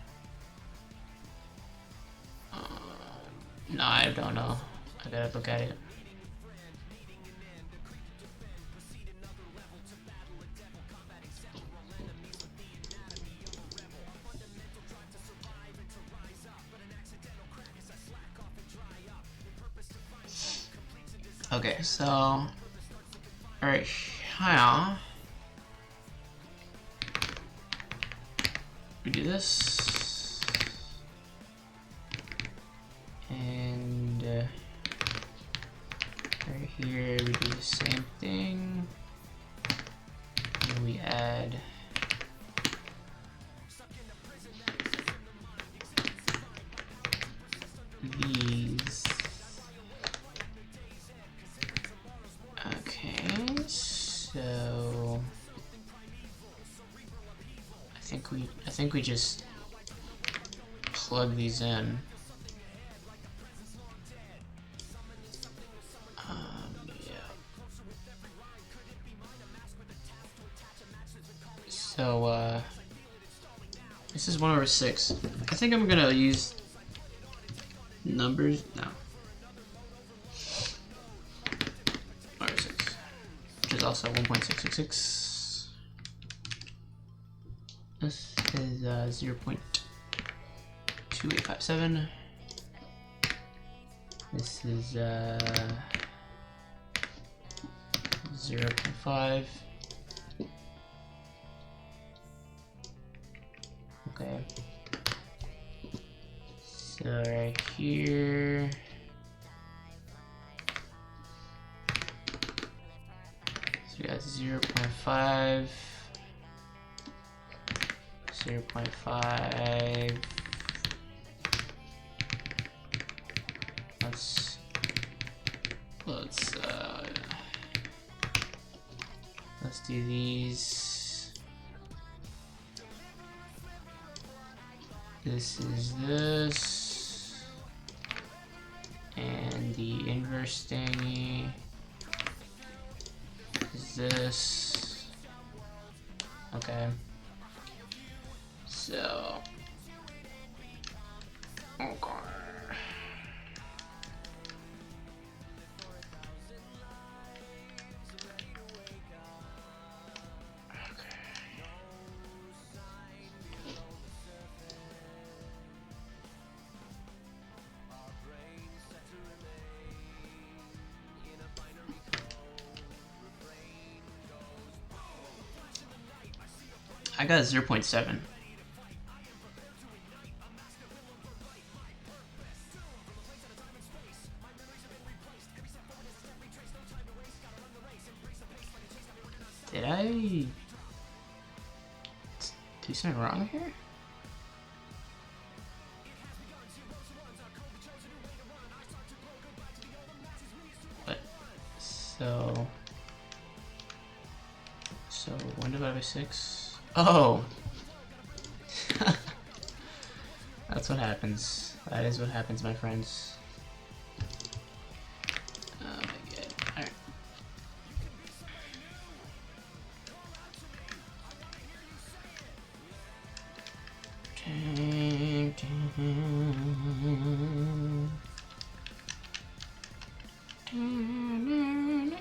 no, I don't know. I gotta look at it. Okay, so Alright, here we do this, and right here we do the same thing, and we add these. Okay, so I think we just plug these in. Yeah. So this is 1/6. I think I'm gonna use numbers. No. 1/6, which is also 1.666. This is 0.2857. This is 0.5. Okay. So right here. So we got 0.5. 0.5. Let's do these. This is this, and the inverse thingy is this. Okay. So, okay. I got 0.7. Did I do something wrong here? What? So 1 divided by 6. Oh! That's what happens. That is what happens, my friends. Oh my god. Alright.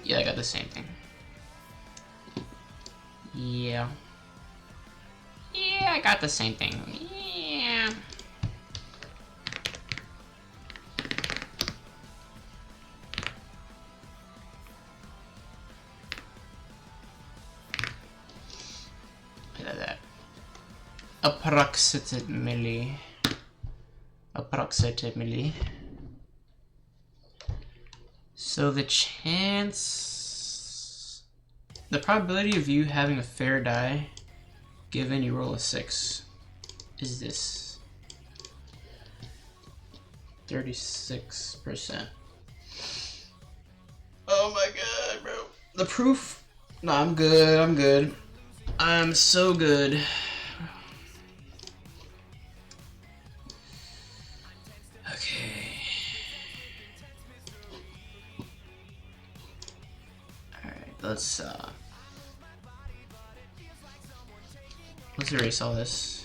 Yeah, I got the same thing. Yeah. Yeah, I got the same thing. Yeah. Look at that. Approximately. So the probability of you having a fair die given you roll a 6 is this. 36%. Oh my god, bro. The proof? No, I'm good. I'm so good. Okay. Alright, let's erase all this.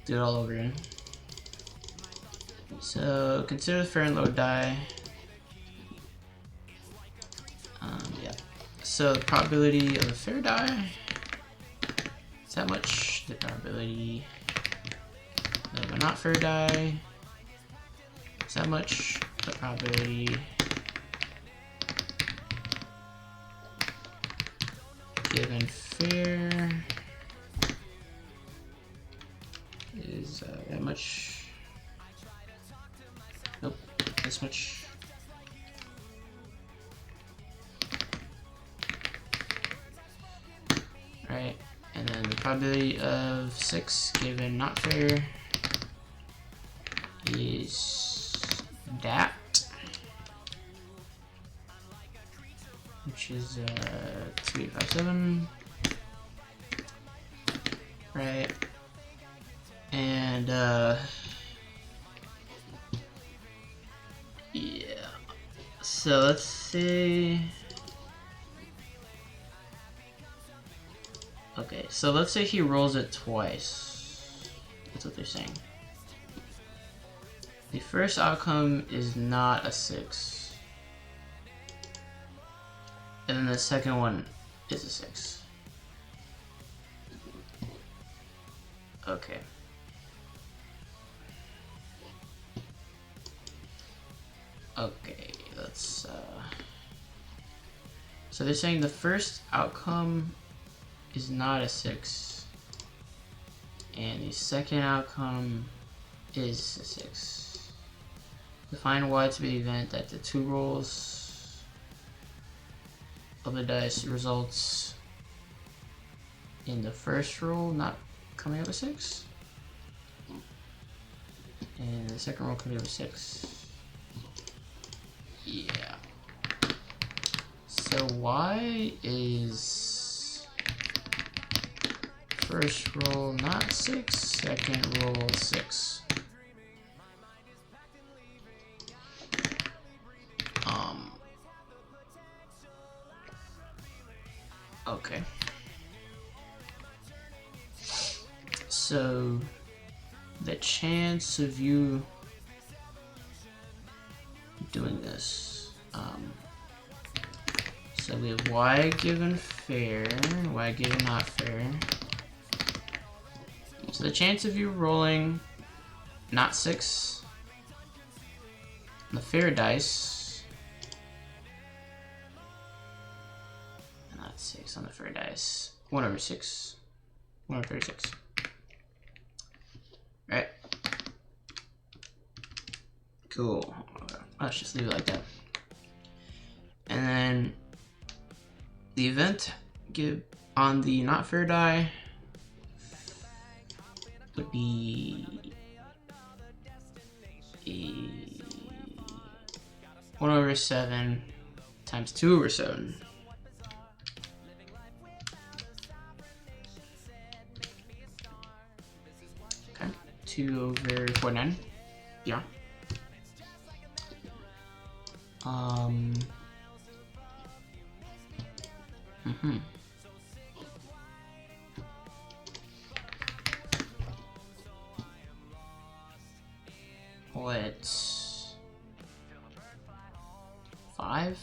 Do it all over again. So consider the fair and low die. Yeah. So the probability of a fair die is that much. The probability of a not fair die is that much. The probability given fair is that much. Nope, this much. Right, and then the probability of 6 given not fair is that, which is 2857, right? And yeah, so let's say, okay, so let's say he rolls it twice. That's what they're saying. The first outcome is not a 6. And then the second one is a 6. Okay. Okay, let's so they're saying the first outcome is not a 6. And the second outcome is a 6. Define Y to be the event that the 2 rolls of the dice results in the first roll not coming up with 6, and the second roll coming up with 6. Yeah. So Y is first roll not 6, second roll 6. Okay. So the chance of you doing this, so we have Y given fair, Y given not fair. So the chance of you rolling not 6 on the fair dice, not 6 on the fair dice, 1/6, 1/36. Right? Cool. Okay. Let's just leave it like that. And then the event give on the not fair die would be a 1/7 times 2/7. Okay, 2/49. Yeah. What? 5?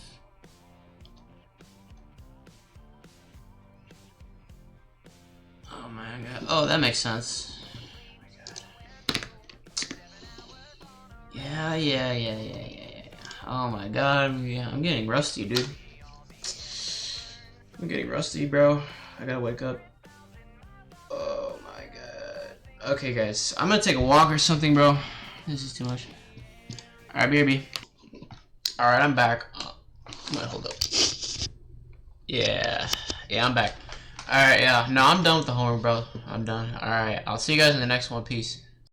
Oh my god. Oh, that makes sense. Yeah. Oh my god, yeah, I'm getting rusty, dude. I'm getting rusty, bro. I gotta wake up. Oh my god. Okay, guys, I'm gonna take a walk or something, bro. This is too much. Alright, BRB. Alright, I'm back. Wait, hold up. Yeah, I'm back. Alright, yeah. No, I'm done with the homework, bro. I'm done. Alright, I'll see you guys in the next one. Peace.